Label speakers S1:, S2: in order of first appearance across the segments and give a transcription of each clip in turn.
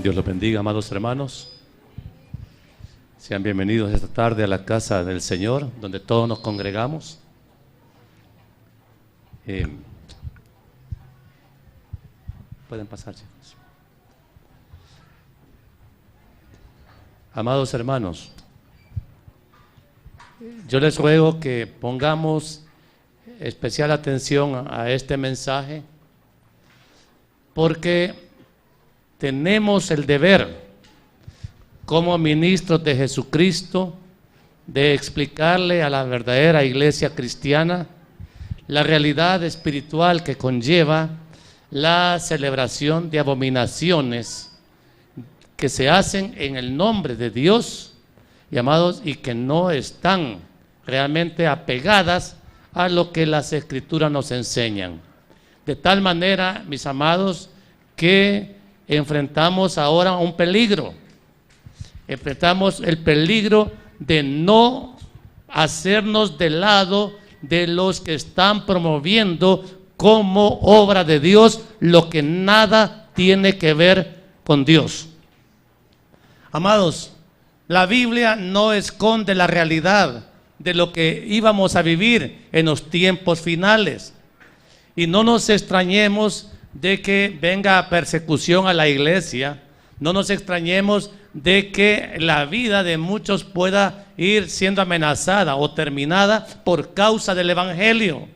S1: Dios los bendiga, amados hermanos. Sean bienvenidos esta tarde a la casa del Señor, donde todos nos congregamos. Pueden pasar, chicos. Amados hermanos, yo les ruego que pongamos especial atención a este mensaje, porque tenemos el deber como ministros de Jesucristo de explicarle a la verdadera iglesia cristiana la realidad espiritual que conlleva la celebración de abominaciones que se hacen en el nombre de Dios, llamados, y que no están realmente apegadas a lo que las Escrituras nos enseñan. De tal manera, mis amados, que enfrentamos ahora un peligro. Enfrentamos el peligro de no hacernos de lado de los que están promoviendo como obra de Dios lo que nada tiene que ver con Dios. Amados, la Biblia no esconde la realidad de lo que íbamos a vivir en los tiempos finales. Y no nos extrañemos de que venga persecución a la iglesia, no nos extrañemos de que la vida de muchos pueda ir siendo amenazada o terminada por causa del Evangelio.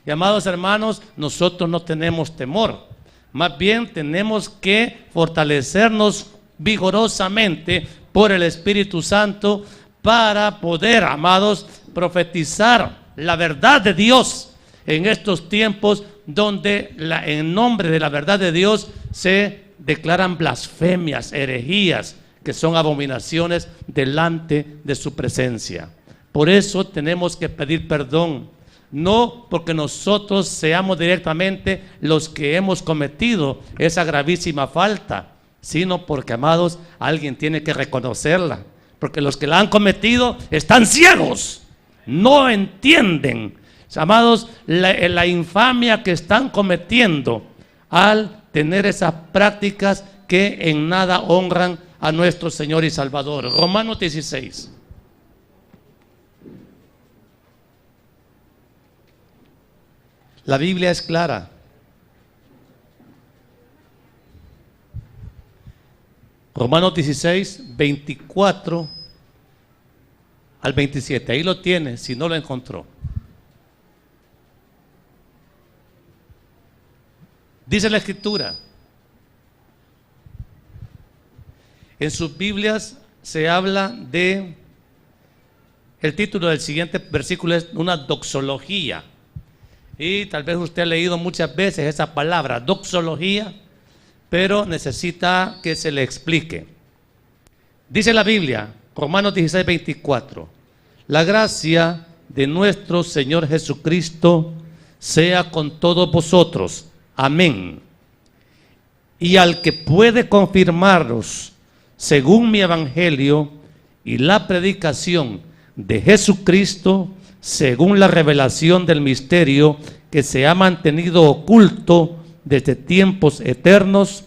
S1: Y amados hermanos, nosotros no tenemos temor, más bien tenemos que fortalecernos vigorosamente por el Espíritu Santo para poder, amados, profetizar la verdad de Dios en estos tiempos donde en nombre de la verdad de Dios se declaran blasfemias, herejías, que son abominaciones delante de su presencia. Por eso tenemos que pedir perdón, no porque nosotros seamos directamente los que hemos cometido esa gravísima falta, sino porque, amados, alguien tiene que reconocerla, porque los que la han cometido están ciegos, no entienden, amados, la infamia que están cometiendo al tener esas prácticas que en nada honran a nuestro Señor y Salvador. Romanos 16. La Biblia es clara. Romanos 16, 24 al 27. Ahí lo tiene, si no lo encontró. Dice la Escritura. En sus Biblias se habla de, el título del siguiente versículo es una doxología. Y tal vez usted ha leído muchas veces esa palabra, doxología, pero necesita que se le explique. Dice la Biblia, Romanos 16, 24, la gracia de nuestro Señor Jesucristo sea con todos vosotros. Amén. Y al que puede confirmaros según mi evangelio y la predicación de Jesucristo, según la revelación del misterio que se ha mantenido oculto desde tiempos eternos,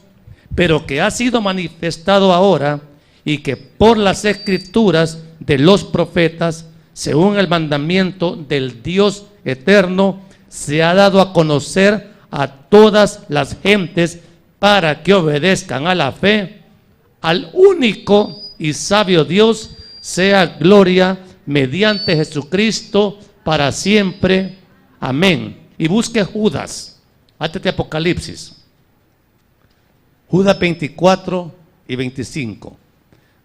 S1: pero que ha sido manifestado ahora y que por las escrituras de los profetas, según el mandamiento del Dios eterno, se ha dado a conocer a todas las gentes para que obedezcan a la fe. Al único y sabio Dios sea gloria mediante Jesucristo para siempre. Amén. Y busque Judas, antes de Apocalipsis. Judas 24 y 25.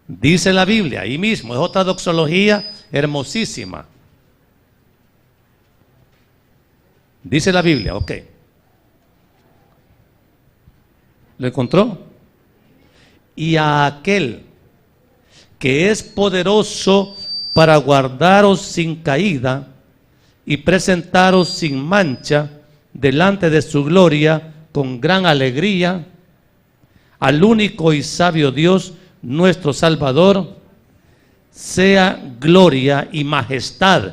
S1: Dice la Biblia, ahí mismo, es otra doxología hermosísima. Dice la Biblia, ok. ¿Lo encontró? Y a aquel que es poderoso para guardaros sin caída y presentaros sin mancha delante de su gloria con gran alegría, al único y sabio Dios, nuestro Salvador, sea gloria y majestad,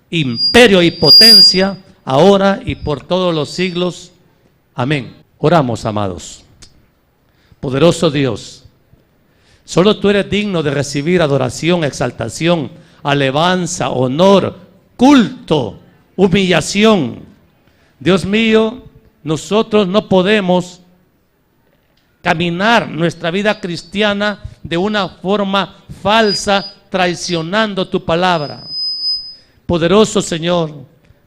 S1: imperio y potencia, ahora y por todos los siglos. Amén. Oramos, amados. Poderoso Dios, solo tú eres digno de recibir adoración, exaltación, alabanza, honor, culto, humillación. Dios mío, nosotros no podemos caminar nuestra vida cristiana de una forma falsa, traicionando tu palabra. Poderoso Señor,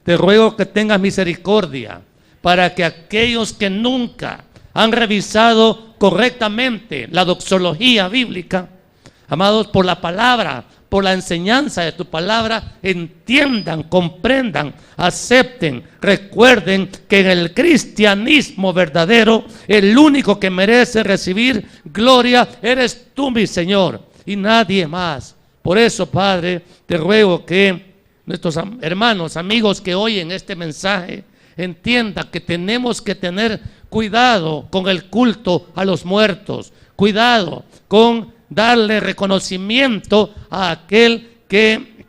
S1: te ruego que tengas misericordia para que aquellos que nunca han revisado correctamente la doxología bíblica, amados, por la palabra, por la enseñanza de tu palabra, entiendan, comprendan, acepten, recuerden que en el cristianismo verdadero, el único que merece recibir gloria eres tú, mi Señor, y nadie más. Por eso, Padre, te ruego que nuestros hermanos, amigos que oyen este mensaje, entiendan que tenemos que tener cuidado con el culto a los muertos, cuidado con darle reconocimiento a aquel que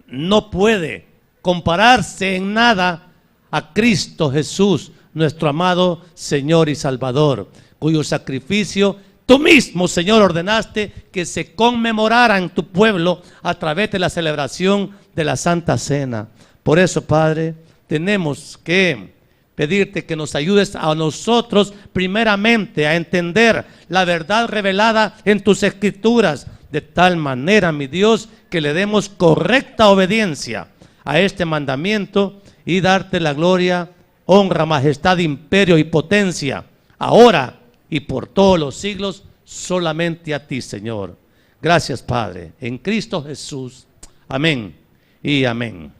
S1: no puede compararse en nada a Cristo Jesús, nuestro amado Señor y Salvador, cuyo sacrificio tú mismo, Señor, ordenaste que se conmemorara en tu pueblo a través de la celebración de la Santa Cena. Por eso, Padre, tenemos que pedirte que nos ayudes a nosotros primeramente a entender la verdad revelada en tus escrituras, de tal manera, mi Dios, que le demos correcta obediencia a este mandamiento y darte la gloria, honra, majestad, imperio y potencia, ahora y por todos los siglos, solamente a ti, Señor. Gracias, Padre, en Cristo Jesús. Amén y amén.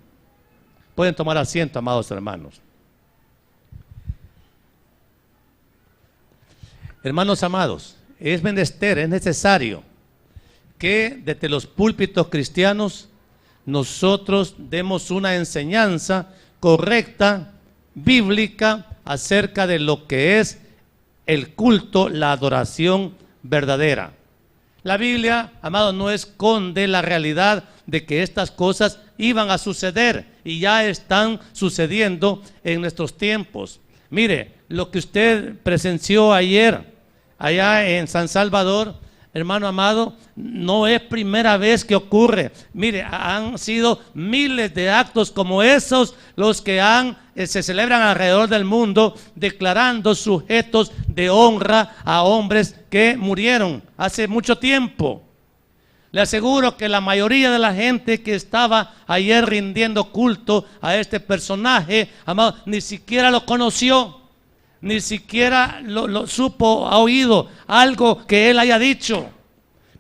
S1: Pueden tomar asiento, amados hermanos. Hermanos amados, es menester, es necesario que desde los púlpitos cristianos nosotros demos una enseñanza correcta, bíblica, acerca de lo que es el culto, la adoración verdadera. La Biblia, amados, no esconde la realidad de que estas cosas iban a suceder y ya están sucediendo en nuestros tiempos. Mire, lo que usted presenció ayer allá en San Salvador, hermano amado, no es primera vez que ocurre. Mire, han sido miles de actos como esos los que se celebran alrededor del mundo, declarando sujetos de honra a hombres que murieron hace mucho tiempo. Le aseguro que la mayoría de la gente que estaba ayer rindiendo culto a este personaje, amado, ni siquiera lo conoció, ni siquiera lo supo, ha oído algo que él haya dicho.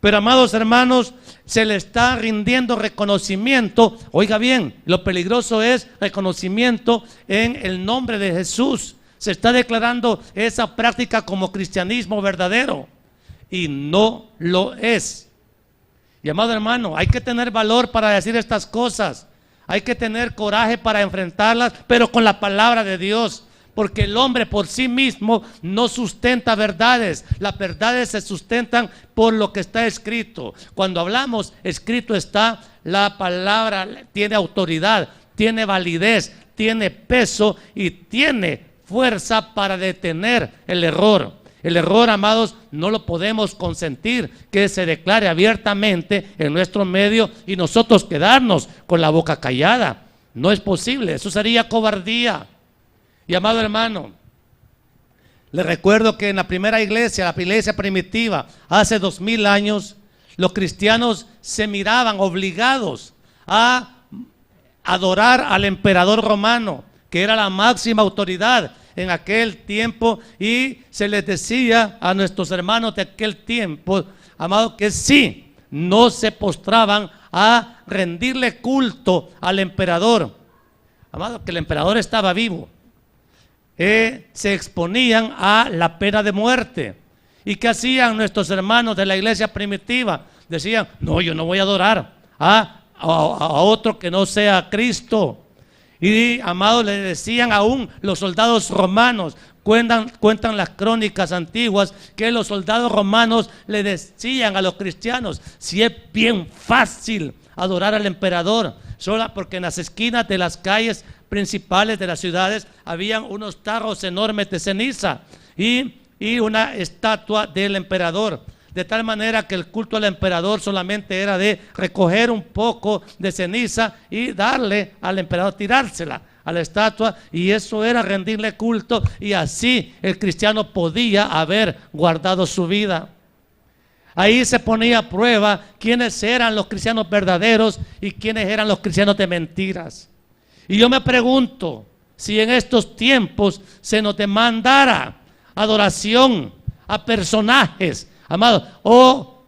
S1: Pero, amados hermanos, se le está rindiendo reconocimiento. Oiga bien, lo peligroso es reconocimiento en el nombre de Jesús. Se está declarando esa práctica como cristianismo verdadero y no lo es. Y, amado hermano, hay que tener valor para decir estas cosas. Hay que tener coraje para enfrentarlas, pero con la palabra de Dios. Porque el hombre por sí mismo no sustenta verdades. Las verdades se sustentan por lo que está escrito. Cuando hablamos, escrito está, la palabra tiene autoridad, tiene validez, tiene peso y tiene fuerza para detener el error. El error, amados, no lo podemos consentir que se declare abiertamente en nuestro medio y nosotros quedarnos con la boca callada. No es posible, eso sería cobardía. Y, amado hermano, le recuerdo que en la primera iglesia, la iglesia primitiva, hace 2000 años, los cristianos se miraban obligados a adorar al emperador romano, que era la máxima autoridad en aquel tiempo, y se les decía a nuestros hermanos de aquel tiempo, amado, que sí, no se postraban a rendirle culto al emperador, amado, que el emperador estaba vivo. Se exponían a la pena de muerte. ¿Y qué hacían nuestros hermanos de la iglesia primitiva? Decían, no, yo no voy a adorar a otro que no sea Cristo. Y, amados, le decían aún los soldados romanos, cuentan las crónicas antiguas, que los soldados romanos le decían a los cristianos, si es bien fácil adorar al emperador, solo porque en las esquinas de las calles principales de las ciudades habían unos tarros enormes de ceniza y y una estatua del emperador. De tal manera que el culto al emperador solamente era de recoger un poco de ceniza y darle al emperador, tirársela a la estatua, y eso era rendirle culto, y así el cristiano podía haber guardado su vida. Ahí se ponía a prueba quiénes eran los cristianos verdaderos y quiénes eran los cristianos de mentiras. Y yo me pregunto si en estos tiempos se nos demandara adoración a personajes, amados, o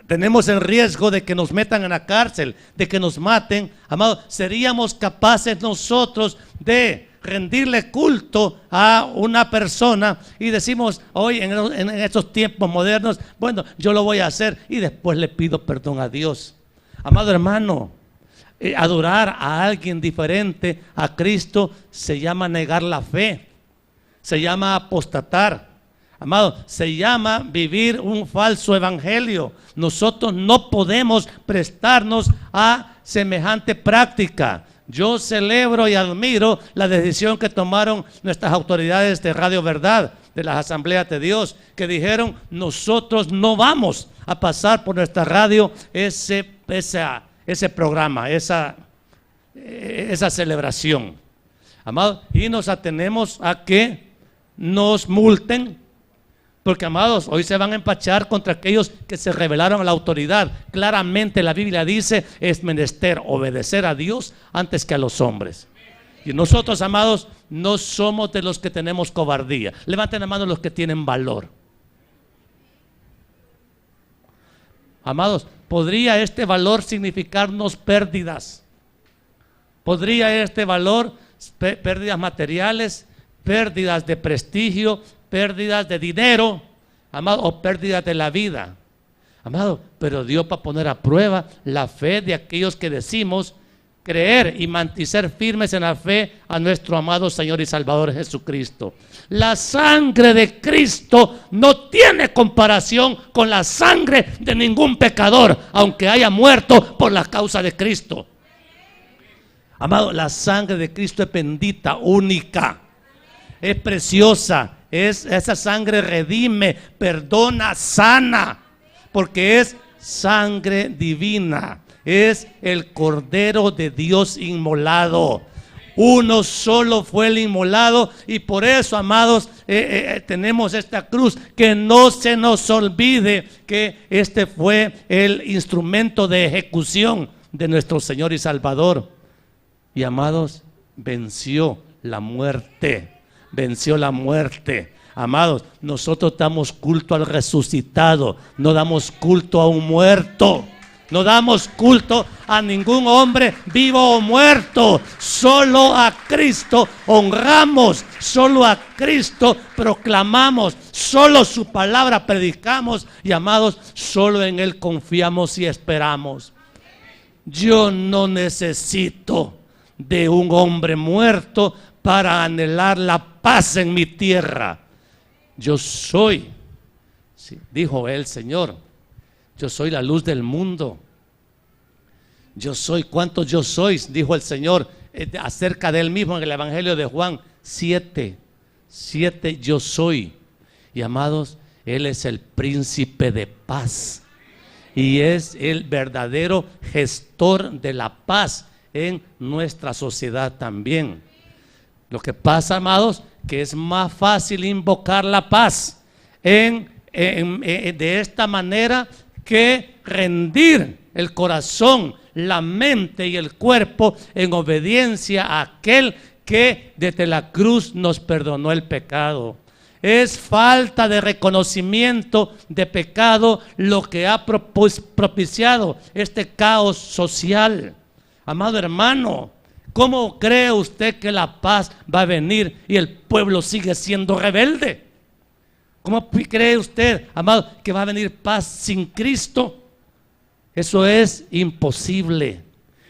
S1: tenemos el riesgo de que nos metan en la cárcel, de que nos maten, amados, seríamos capaces nosotros de rendirle culto a una persona, y decimos hoy en estos tiempos modernos, bueno, yo lo voy a hacer y después le pido perdón a Dios. Amado hermano, adorar a alguien diferente a Cristo se llama negar la fe, se llama apostatar. Amado, se llama vivir un falso evangelio. Nosotros no podemos prestarnos a semejante práctica. Yo celebro y admiro la decisión que tomaron nuestras autoridades de Radio Verdad, de las Asambleas de Dios, que dijeron: nosotros no vamos a pasar por nuestra radio ese programa, esa celebración. Amados, y nos atenemos a que nos multen, porque, amados, hoy se van a empachar contra aquellos que se rebelaron a la autoridad. Claramente la Biblia dice: es menester obedecer a Dios antes que a los hombres. Y nosotros, amados, no somos de los que tenemos cobardía. Levanten la mano los que tienen valor. Amados, ¿podría este valor significarnos pérdidas? ¿Podría este valor, pérdidas materiales, pérdidas de prestigio, pérdidas de dinero, amado, o pérdidas de la vida? Amado, pero Dios va a poner a prueba la fe de aquellos que decimos creer y mantener firmes en la fe a nuestro amado Señor y Salvador Jesucristo. La sangre de Cristo no tiene comparación con la sangre de ningún pecador, aunque haya muerto por la causa de Cristo. Amado, la sangre de Cristo es bendita, única, es preciosa. Esa sangre redime, perdona, sana, porque es sangre divina. Es el Cordero de Dios inmolado. Uno solo fue el inmolado, y por eso, amados, tenemos esta cruz. Que no se nos olvide que este fue el instrumento de ejecución de nuestro Señor y Salvador. Y, amados, venció la muerte. Venció la muerte. Amados, nosotros damos culto al resucitado, no damos culto a un muerto. No damos culto a ningún hombre vivo o muerto. Solo a Cristo honramos, solo a Cristo proclamamos, solo su palabra predicamos, y, amados, solo en Él confiamos y esperamos. Yo no necesito de un hombre muerto para anhelar la paz en mi tierra. Yo soy, sí, dijo el Señor, yo soy la luz del mundo. Yo soy, ¿cuántos yo sois? Dijo el Señor acerca de Él mismo en el Evangelio de Juan. 7 yo soy. Y, amados, Él es el príncipe de paz, y es el verdadero gestor de la paz en nuestra sociedad también. Lo que pasa, amados, que es más fácil invocar la paz de esta manera que rendir el corazón, la mente y el cuerpo en obediencia a aquel que desde la cruz nos perdonó el pecado. Es falta de reconocimiento de pecado lo que ha propiciado este caos social. Amado hermano, ¿cómo cree usted que la paz va a venir y el pueblo sigue siendo rebelde? ¿Cómo cree usted, amado, que va a venir paz sin Cristo? Eso es imposible,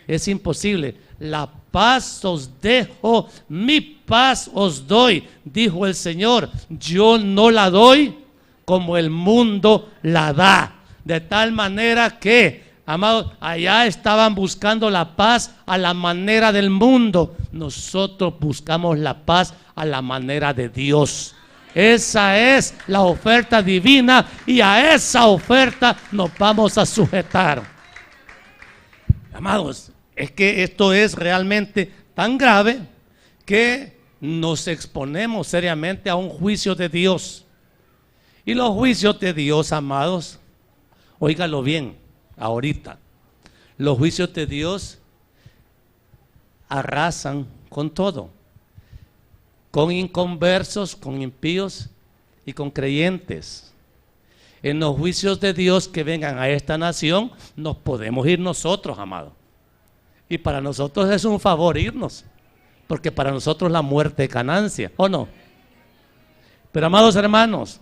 S1: es imposible. La paz os dejo, mi paz os doy, dijo el Señor. Yo no la doy como el mundo la da. De tal manera que, amados, allá estaban buscando la paz a la manera del mundo. Nosotros buscamos la paz a la manera de Dios. Esa es la oferta divina y a esa oferta nos vamos a sujetar. Amados, es que esto es realmente tan grave que nos exponemos seriamente a un juicio de Dios. Y los juicios de Dios, amados, óigalo bien, ahorita, los juicios de Dios arrasan con todo, con inconversos, con impíos y con creyentes. En los juicios de Dios que vengan a esta nación, nos podemos ir nosotros, amados. Y para nosotros es un favor irnos, porque para nosotros la muerte es ganancia, ¿o no? Pero, amados hermanos,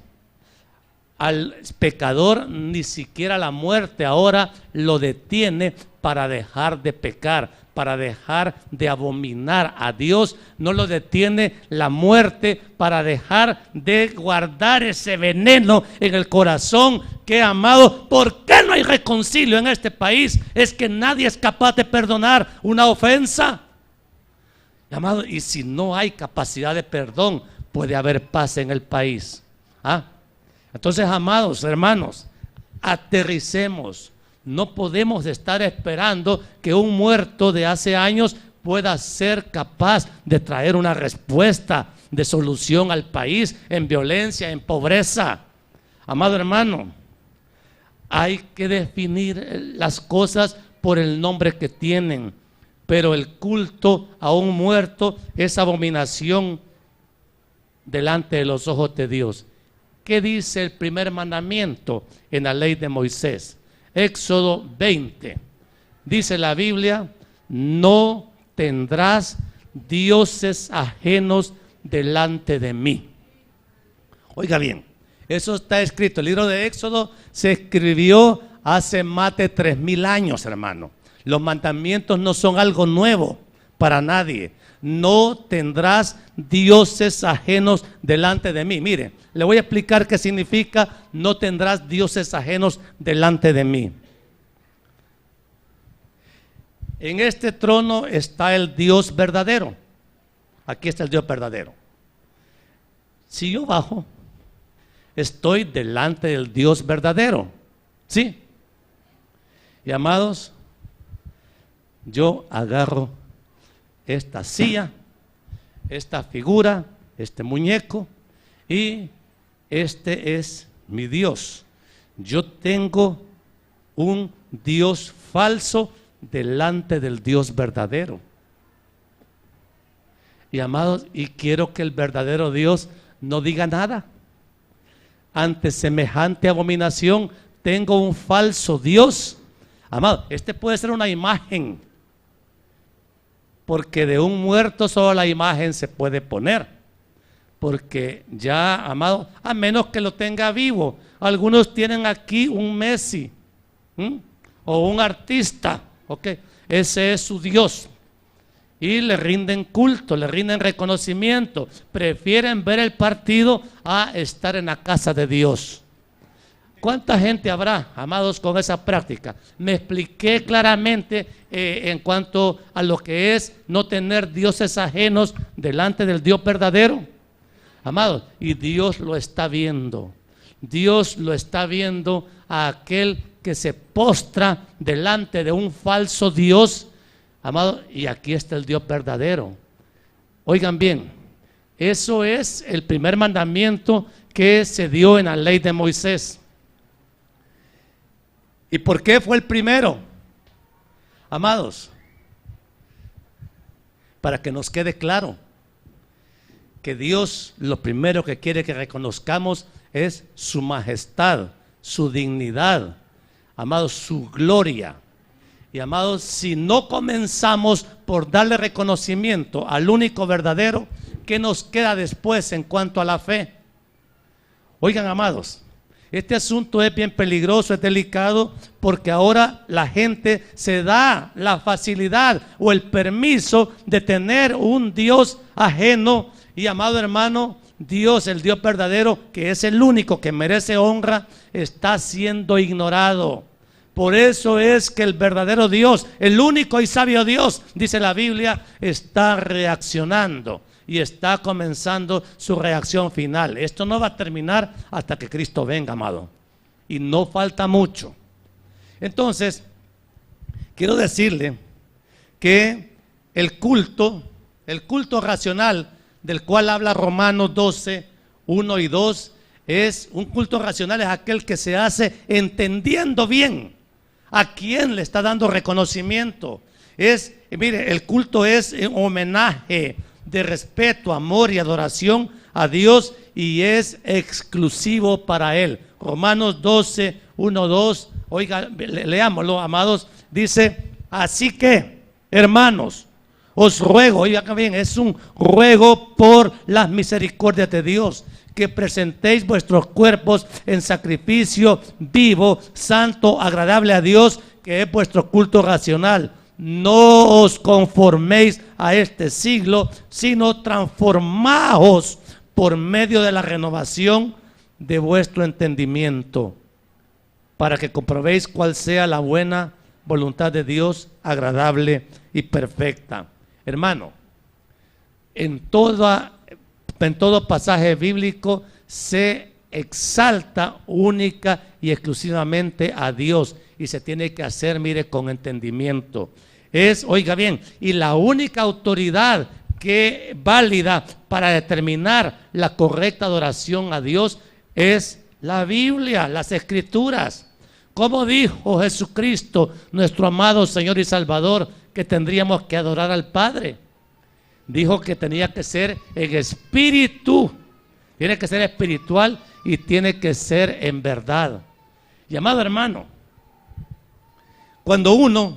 S1: al pecador ni siquiera la muerte ahora lo detiene para dejar de pecar, para dejar de abominar a Dios. No lo detiene la muerte para dejar de guardar ese veneno en el corazón. Que, amado, ¿por qué no hay reconcilio en este país? Es que nadie es capaz de perdonar una ofensa. Amado, y si no hay capacidad de perdón, puede haber paz en el país. Entonces, amados hermanos, aterricemos. No podemos estar esperando que un muerto de hace años pueda ser capaz de traer una respuesta de solución al país en violencia, en pobreza. Amado hermano, hay que definir las cosas por el nombre que tienen, pero el culto a un muerto es abominación delante de los ojos de Dios. ¿Qué dice el primer mandamiento en la ley de Moisés? Éxodo 20. Dice la Biblia: no tendrás dioses ajenos delante de mí. Oiga bien, eso está escrito. El libro de Éxodo se escribió hace más de 3000 años, hermano. Los mandamientos no son algo nuevo para nadie. No tendrás dioses ajenos delante de mí. Mire, le voy a explicar qué significa no tendrás dioses ajenos delante de mí. En este trono está el Dios verdadero. Aquí está el Dios verdadero. Si yo bajo, estoy delante del Dios verdadero. ¿Sí? Y, amados, yo agarro esta silla, esta figura, este muñeco, y este es mi Dios. Yo tengo un Dios falso delante del Dios verdadero. Y, amados, y quiero que el verdadero Dios no diga nada. Ante semejante abominación tengo un falso Dios. Amado, este puede ser una imagen, porque de un muerto solo la imagen se puede poner. Porque ya, amado, a menos que lo tenga vivo. Algunos tienen aquí un Messi, o un artista, ese es su Dios. Y le rinden culto, le rinden reconocimiento. Prefieren ver el partido a estar en la casa de Dios. ¿Cuánta gente habrá, amados, con esa práctica? Me expliqué claramente en cuanto a lo que es no tener dioses ajenos delante del Dios verdadero. Amados, y Dios lo está viendo. Dios lo está viendo a aquel que se postra delante de un falso Dios. Amado, y aquí está el Dios verdadero. Oigan bien, eso es el primer mandamiento que se dio en la ley de Moisés. ¿Y por qué fue el primero? Amados, para que nos quede claro que Dios lo primero que quiere que reconozcamos es su majestad, su dignidad, amados, su gloria. Y, amados, si no comenzamos por darle reconocimiento al único verdadero, ¿qué nos queda después en cuanto a la fe? Oigan, amados, este asunto es bien peligroso, es delicado, porque ahora la gente se da la facilidad o el permiso de tener un Dios ajeno. Y, amado hermano, Dios, el Dios verdadero, que es el único que merece honra, está siendo ignorado. Por eso es que el verdadero Dios, el único y sabio Dios, dice la Biblia, está reaccionando y está comenzando su reacción final. Esto no va a terminar hasta que Cristo venga, amado. Y no falta mucho. Entonces, quiero decirle que el culto racional del cual habla Romanos 12, 1 y 2, es un culto racional, es aquel que se hace entendiendo bien a quién le está dando reconocimiento. Mire, el culto es un homenaje de respeto, amor y adoración a Dios y es exclusivo para Él. Romanos 12, 1, 2, oiga, leámoslo, amados, dice, así que, hermanos, os ruego, oiga bien, es un ruego por las misericordias de Dios, que presentéis vuestros cuerpos en sacrificio vivo, santo, agradable a Dios, que es vuestro culto racional. No os conforméis a este siglo, sino transformaos por medio de la renovación de vuestro entendimiento, para que comprobéis cuál sea la buena voluntad de Dios, agradable y perfecta. Hermano, en todo pasaje bíblico se exalta única y exclusivamente a Dios y se tiene que hacer, mire, con entendimiento. Oiga bien, y la única autoridad que válida para determinar la correcta adoración a Dios es la Biblia, las Escrituras. Como dijo Jesucristo, nuestro amado Señor y Salvador, que tendríamos que adorar al Padre. Dijo que tenía que ser en espíritu, tiene que ser espiritual y tiene que ser en verdad. Y amado hermano, cuando uno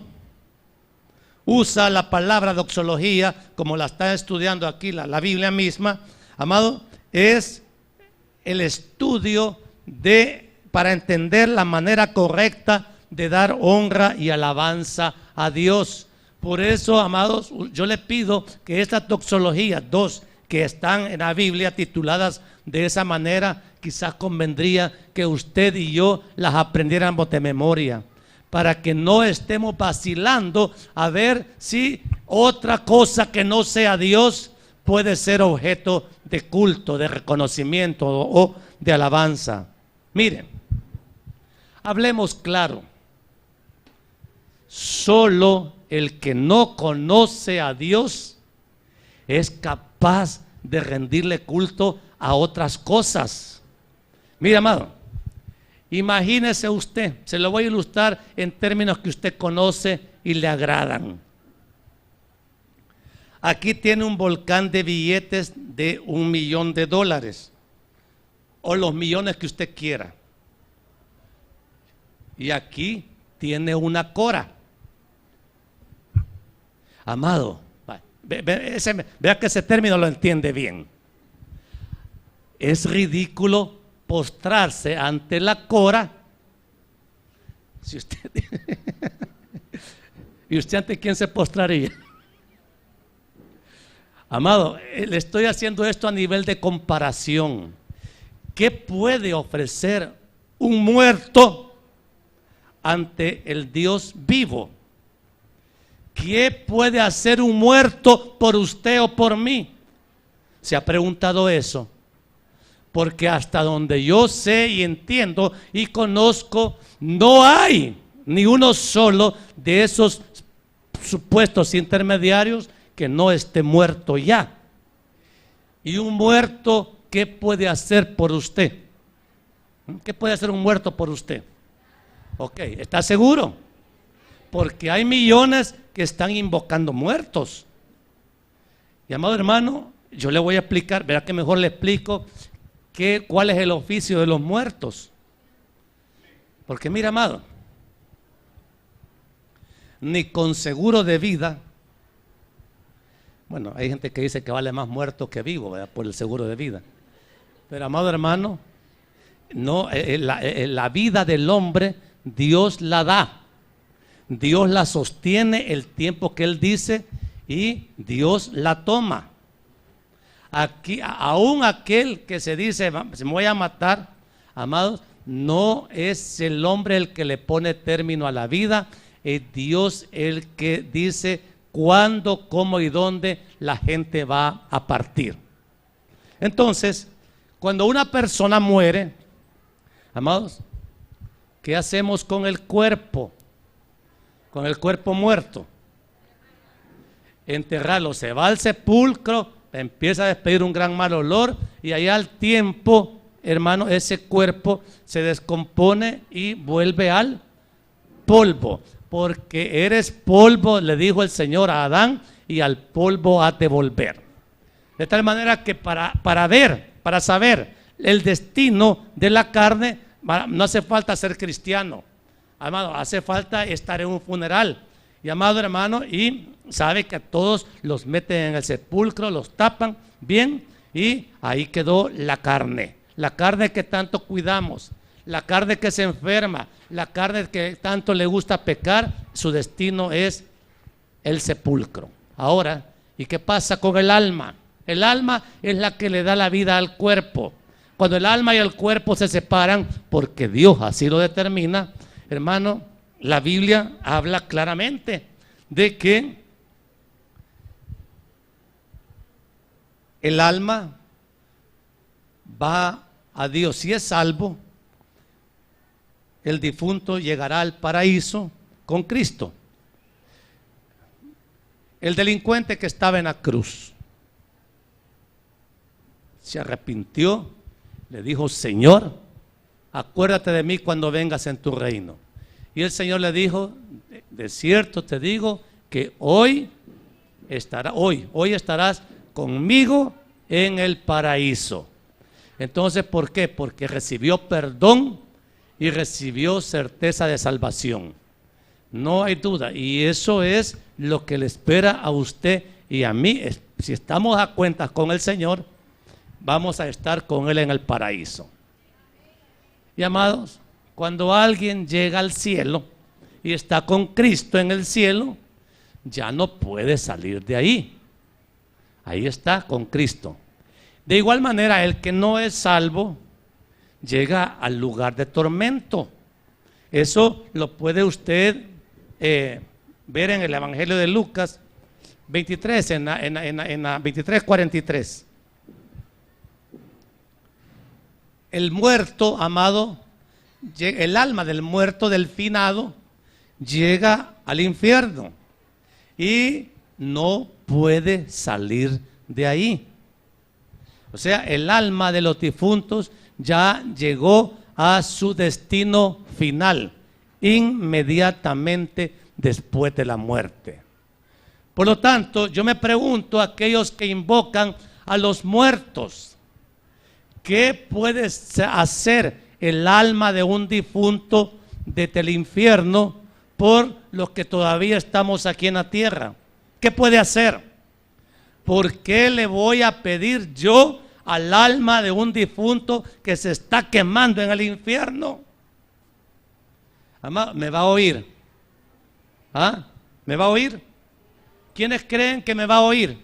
S1: usa la palabra doxología, como la está estudiando aquí la Biblia misma, amado, es el estudio para entender la manera correcta de dar honra y alabanza a Dios. Por eso, amados, yo le pido que estas doxologías, dos que están en la Biblia tituladas de esa manera, quizás convendría que usted y yo las aprendiéramos de memoria, para que no estemos vacilando a ver si otra cosa que no sea Dios puede ser objeto de culto, de reconocimiento o de alabanza. Miren, hablemos claro. Solo el que no conoce a Dios es capaz de rendirle culto a otras cosas. Mire, amado, imagínese usted, se lo voy a ilustrar en términos que usted conoce y le agradan. Aquí tiene un volcán de billetes de $1.000.000 o los millones que usted quiera. Y aquí tiene una cora. Amado, vea que ese término lo entiende bien. Es ridículo postrarse ante la cora. Si usted ¿Y usted ante quién se postraría? Amado, le estoy haciendo esto a nivel de comparación. ¿Qué puede ofrecer un muerto ante el Dios vivo? ¿Qué puede hacer un muerto por usted o por mí? ¿Se ha preguntado eso? Porque hasta donde yo sé y entiendo y conozco, no hay ni uno solo de esos supuestos intermediarios que no esté muerto ya. Y un muerto, ¿qué puede hacer por usted? ¿Qué puede hacer un muerto por usted? Ok, ¿está seguro? Porque hay millones que están invocando muertos. Y amado hermano, yo le voy a explicar, verá que mejor le explico cuál es el oficio de los muertos. Porque mira, amado, ni con seguro de vida, bueno, hay gente que dice que vale más muerto que vivo, ¿verdad? Por el seguro de vida. Pero amado hermano, no, la vida del hombre Dios la da. Dios la sostiene el tiempo que Él dice y Dios la toma. Aquí, aún aquel que se dice, se me voy a matar, amados, no es el hombre el que le pone término a la vida, es Dios el que dice cuándo, cómo y dónde la gente va a partir. Entonces, cuando una persona muere, amados, ¿qué hacemos con el cuerpo? Con el cuerpo muerto. Enterrarlo, se va al sepulcro, empieza a despedir un gran mal olor y allá al tiempo, hermano, ese cuerpo se descompone y vuelve al polvo, porque eres polvo, le dijo el Señor a Adán, y al polvo has de volver. De tal manera que para saber el destino de la carne, no hace falta ser cristiano, amado, hace falta estar en un funeral. Y amado hermano, y sabe que a todos los meten en el sepulcro, los tapan bien, y ahí quedó la carne que tanto cuidamos, la carne que se enferma, la carne que tanto le gusta pecar, su destino es el sepulcro. Ahora, ¿y qué pasa con el alma? El alma es la que le da la vida al cuerpo. Cuando el alma y el cuerpo se separan, porque Dios así lo determina, hermano, la Biblia habla claramente de que el alma va a Dios. Si es salvo, el difunto llegará al paraíso con Cristo. El delincuente que estaba en la cruz se arrepintió, le dijo: Señor, acuérdate de mí cuando vengas en tu reino. Y el Señor le dijo: de cierto te digo que hoy estarás conmigo en el paraíso. Entonces, ¿por qué? Porque recibió perdón y recibió certeza de salvación. No hay duda, y eso es lo que le espera a usted y a mí. Si estamos a cuentas con el Señor, vamos a estar con Él en el paraíso. Y amados, cuando alguien llega al cielo y está con Cristo en el cielo, ya no puede salir de ahí. Ahí está con Cristo. De igual manera, el que no es salvo llega al lugar de tormento. Eso lo puede usted ver en el Evangelio de Lucas 23, en la 23:43. El muerto, amado, el alma del muerto, del finado, llega al infierno y no puede salir de ahí. O sea, el alma de los difuntos ya llegó a su destino final, inmediatamente después de la muerte. Por lo tanto, yo me pregunto a aquellos que invocan a los muertos, ¿qué puede hacer el alma de un difunto desde el infierno por los que todavía estamos aquí en la tierra? ¿Qué puede hacer? ¿Por qué le voy a pedir yo al alma de un difunto que se está quemando en el infierno? Amado, ¿me va a oír? ¿Ah? ¿Me va a oír? ¿Quiénes creen que me va a oír?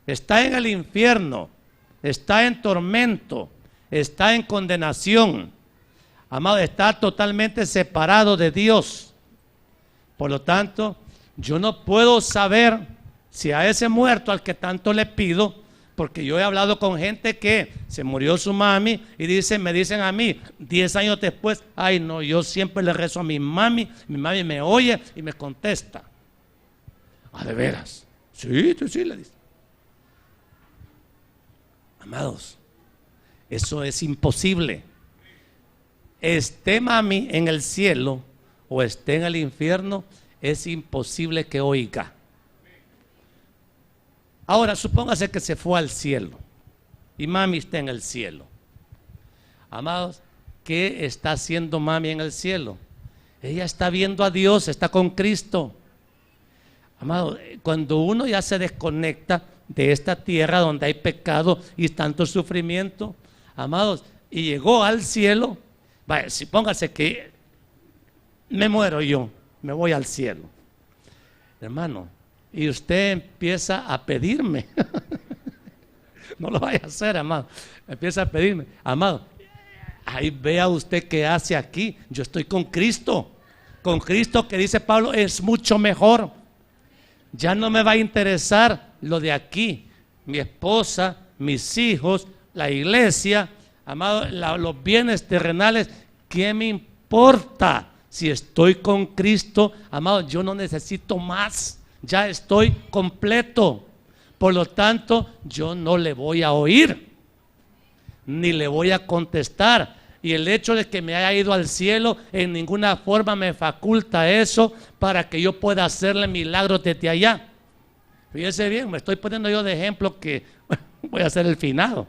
S1: Está en el infierno, está en tormento, está en condenación. Amado, está totalmente separado de Dios. Por lo tanto, yo no puedo saber si a ese muerto al que tanto le pido, porque yo he hablado con gente que se murió su mami y me dicen a mí 10 años después: ay no, yo siempre le rezo a mi mami me oye y me contesta. ¿Ah, de veras? Sí, le dice. Amados, eso es imposible. Esté mami en el cielo o esté en el infierno, es imposible que oiga. Ahora, supóngase que se fue al cielo y mami está en el cielo. Amados, ¿qué está haciendo mami en el cielo? Ella está viendo a Dios, está con Cristo. Amados, cuando uno ya se desconecta de esta tierra donde hay pecado y tanto sufrimiento, amados, y llegó al cielo, vaya, supóngase que me muero yo, me voy al cielo, hermano, y usted empieza a pedirme, no lo vaya a hacer, amado, empieza a pedirme, amado, Ahí vea usted qué hace aquí. Yo estoy con Cristo. Con Cristo, que dice Pablo, es mucho mejor. Ya no me va a interesar lo de aquí. Mi esposa, mis hijos, la iglesia, amado, los bienes terrenales. ¿Qué me importa? Si estoy con Cristo, amado, yo no necesito más. Ya estoy completo. Por lo tanto, yo no le voy a oír, ni le voy a contestar. Y el hecho de que me haya ido al cielo en ninguna forma me faculta eso para que yo pueda hacerle milagros desde allá. Fíjese bien, me estoy poniendo yo de ejemplo que voy a hacer el finado.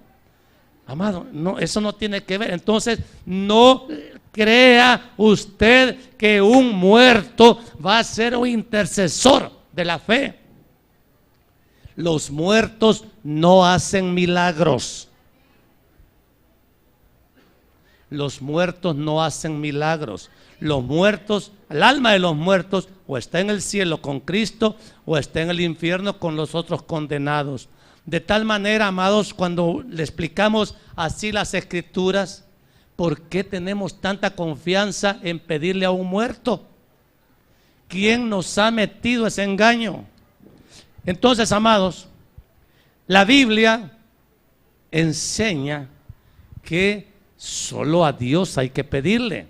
S1: Amado, no, eso no tiene que ver. Entonces, no crea usted que un muerto va a ser un intercesor de la fe. Los muertos no hacen milagros. Los muertos no hacen milagros. Los muertos, el alma de los muertos, o está en el cielo con Cristo, o está en el infierno con los otros condenados. De tal manera, amados, cuando le explicamos así las Escrituras, ¿por qué tenemos tanta confianza en pedirle a un muerto? ¿Quién nos ha metido ese engaño? Entonces, amados, la Biblia enseña que solo a Dios hay que pedirle.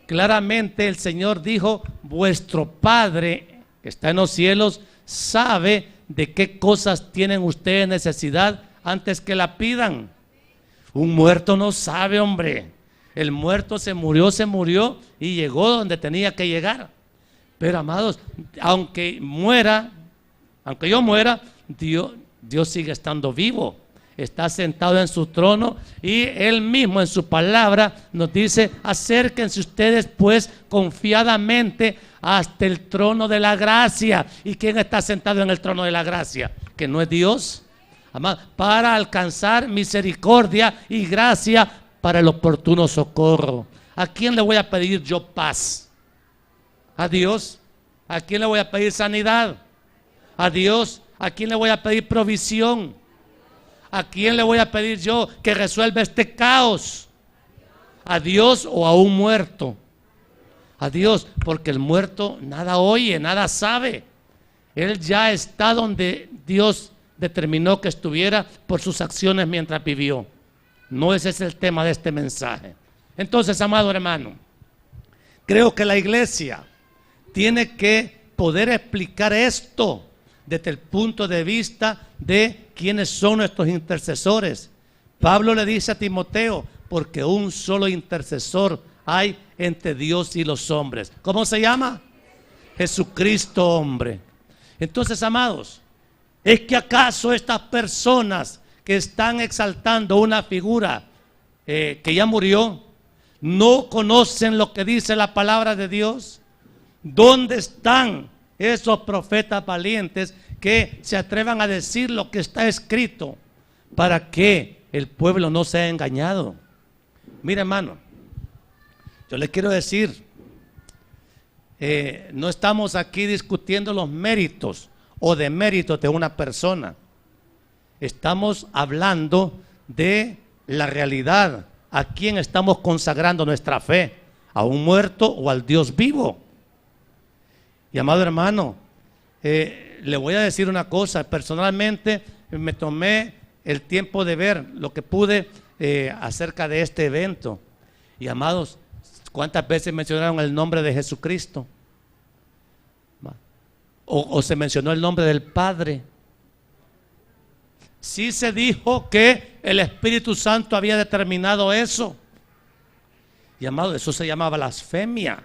S1: Claramente el Señor dijo, vuestro Padre que está en los cielos sabe de qué cosas tienen ustedes necesidad antes que la pidan. Un muerto no sabe, hombre. El muerto se murió y llegó donde tenía que llegar. Pero, amados, aunque yo muera, Dios sigue estando vivo. Está sentado en su trono y Él mismo en su palabra nos dice, acérquense ustedes pues confiadamente hasta el trono de la gracia. ¿Y quién está sentado en el trono de la gracia? ¿Que no es Dios? Amado, para alcanzar misericordia y gracia para el oportuno socorro. ¿A quién le voy a pedir yo paz? ¿A Dios? ¿A quién le voy a pedir sanidad? ¿A Dios? ¿A quién le voy a pedir provisión? ¿A quién le voy a pedir yo que resuelva este caos? ¿A Dios o a un muerto? A Dios, porque el muerto nada oye, nada sabe. Él ya está donde Dios determinó que estuviera por sus acciones mientras vivió. No ese es el tema de este mensaje. Entonces, amado hermano, creo que la iglesia tiene que poder explicar esto desde el punto de vista de quiénes son nuestros intercesores. Pablo le dice a Timoteo, porque un solo intercesor hay entre Dios y los hombres. ¿Cómo se llama? Jesucristo hombre. Entonces, amados, ¿es que acaso estas personas que están exaltando una figura que ya murió, no conocen lo que dice la palabra de Dios? ¿Dónde están esos profetas valientes que se atrevan a decir lo que está escrito para que el pueblo no sea engañado? Mira, hermano, yo le quiero decir, no estamos aquí discutiendo los méritos o deméritos de una persona. Estamos hablando de la realidad. ¿A quién estamos consagrando nuestra fe? ¿A un muerto o al Dios vivo? Y amado hermano, le voy a decir una cosa. Personalmente me tomé el tiempo de ver lo que pude acerca de este evento. Y amados, ¿cuántas veces mencionaron el nombre de Jesucristo? O se mencionó el nombre del Padre. Sí se dijo que el Espíritu Santo había determinado eso. Y amado, eso se llama blasfemia.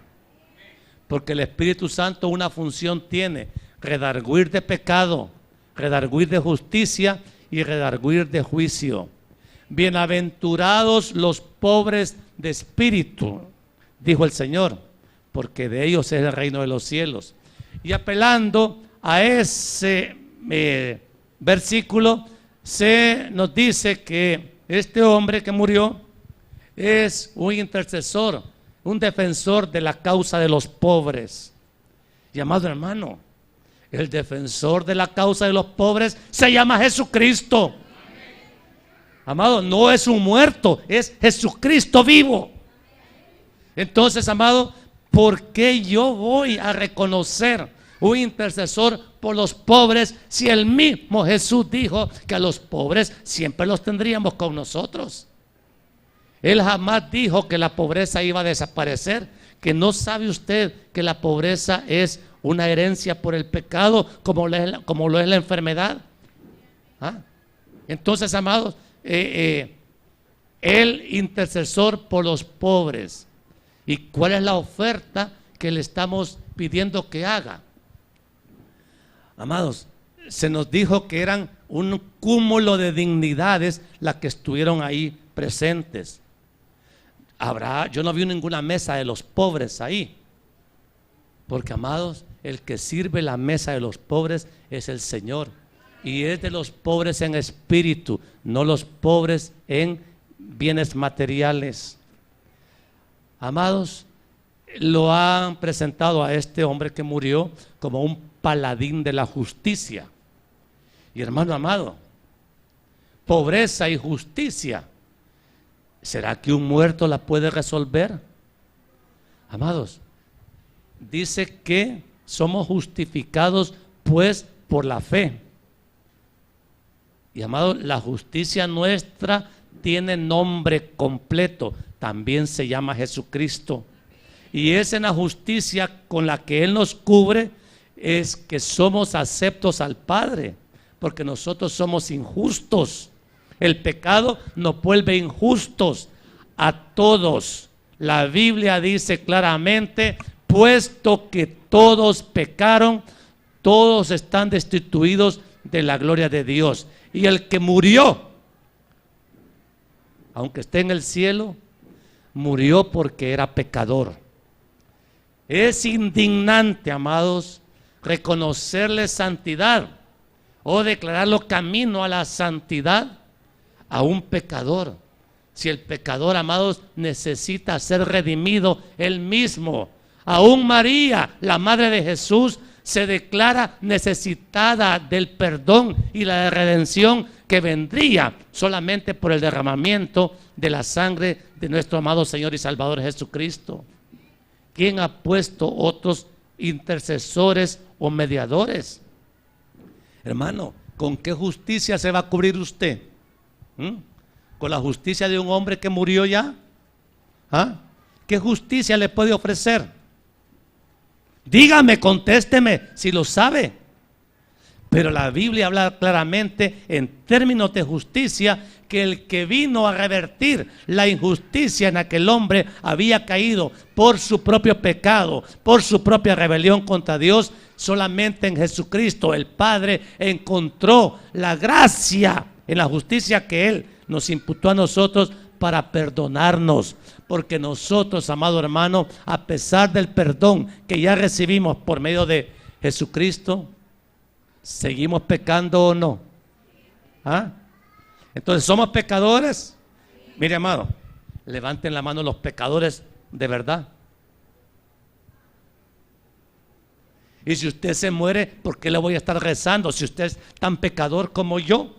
S1: Porque el Espíritu Santo una función tiene: redarguir de pecado, redarguir de justicia y redarguir de juicio. Bienaventurados los pobres de espíritu, dijo el Señor, porque de ellos es el reino de los cielos. Y apelando a ese versículo, se nos dice que este hombre que murió es un intercesor, un defensor de la causa de los pobres. Y amado hermano, el defensor de la causa de los pobres se llama Jesucristo. Amado, no es un muerto, es Jesucristo vivo. Entonces, amado, ¿por qué yo voy a reconocer un intercesor por los pobres si el mismo Jesús dijo que a los pobres siempre los tendríamos con nosotros? Él jamás dijo que la pobreza iba a desaparecer. Que no sabe usted que la pobreza es una herencia por el pecado, como lo es la enfermedad. ¿Ah? Entonces, amados, el intercesor por los pobres. ¿Y cuál es la oferta que le estamos pidiendo que haga? Amados, se nos dijo que eran un cúmulo de dignidades las que estuvieron ahí presentes. Yo no vi ninguna mesa de los pobres ahí, porque, amados, el que sirve la mesa de los pobres es el Señor, y es de los pobres en espíritu, no los pobres en bienes materiales. Amados, lo han presentado a este hombre que murió como un paladín de la justicia. Y, hermano amado, pobreza y justicia, ¿será que un muerto la puede resolver? Amados, dice que somos justificados pues por la fe. Y, amados, la justicia nuestra tiene nombre completo, también se llama Jesucristo. Y es en la justicia con la que Él nos cubre, es que somos aceptos al Padre, porque nosotros somos injustos. El pecado nos vuelve injustos a todos. La Biblia dice claramente, puesto que todos pecaron, todos están destituidos de la gloria de Dios. Y el que murió, aunque esté en el cielo, murió porque era pecador. Es indignante, amados, reconocerle santidad o declararlo camino a la santidad a un pecador. Si el pecador, amados, necesita ser redimido él mismo. Aún María, la madre de Jesús, se declara necesitada del perdón y la redención que vendría solamente por el derramamiento de la sangre de nuestro amado Señor y Salvador Jesucristo. ¿Quién ha puesto otros intercesores o mediadores? Hermano, ¿con qué justicia se va a cubrir usted? ¿Con la justicia de un hombre que murió ya? ¿Ah? ¿Qué justicia le puede ofrecer? Dígame, contésteme si lo sabe. Pero la Biblia habla claramente en términos de justicia que el que vino a revertir la injusticia en aquel hombre había caído por su propio pecado, por su propia rebelión contra Dios. Solamente en Jesucristo el Padre encontró la gracia en la justicia que Él nos imputó a nosotros para perdonarnos. Porque nosotros, amado hermano, a pesar del perdón que ya recibimos por medio de Jesucristo, ¿seguimos pecando o no? ¿Ah? Entonces, ¿somos pecadores? Mire, amado, levanten la mano los pecadores de verdad. Y si usted se muere, ¿por qué le voy a estar rezando si usted es tan pecador como yo?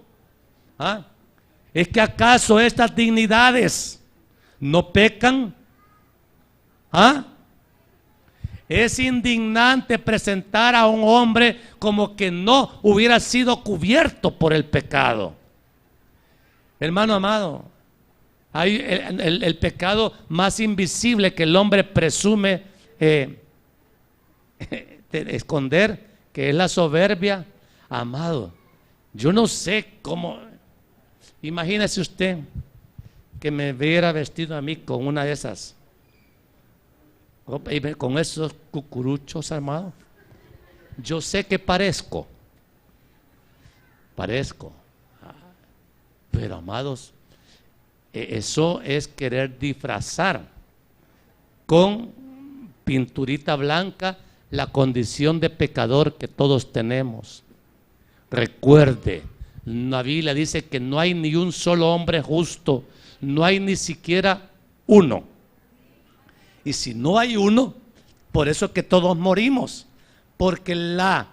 S1: ¿Ah? ¿Es que acaso estas dignidades no pecan? ¿Ah? Es indignante presentar a un hombre como que no hubiera sido cubierto por el pecado. Hermano amado, hay el pecado más invisible que el hombre presume de esconder, que es la soberbia. Amado, yo no sé cómo. Imagínese usted que me viera vestido a mí con una de esas, con esos cucuruchos, amado. Yo sé que parezco, pero, amados, eso es querer disfrazar con pinturita blanca la condición de pecador que todos tenemos. Recuerde, la Biblia dice que no hay ni un solo hombre justo, no hay ni siquiera uno. Y si no hay uno, por eso es que todos morimos, porque la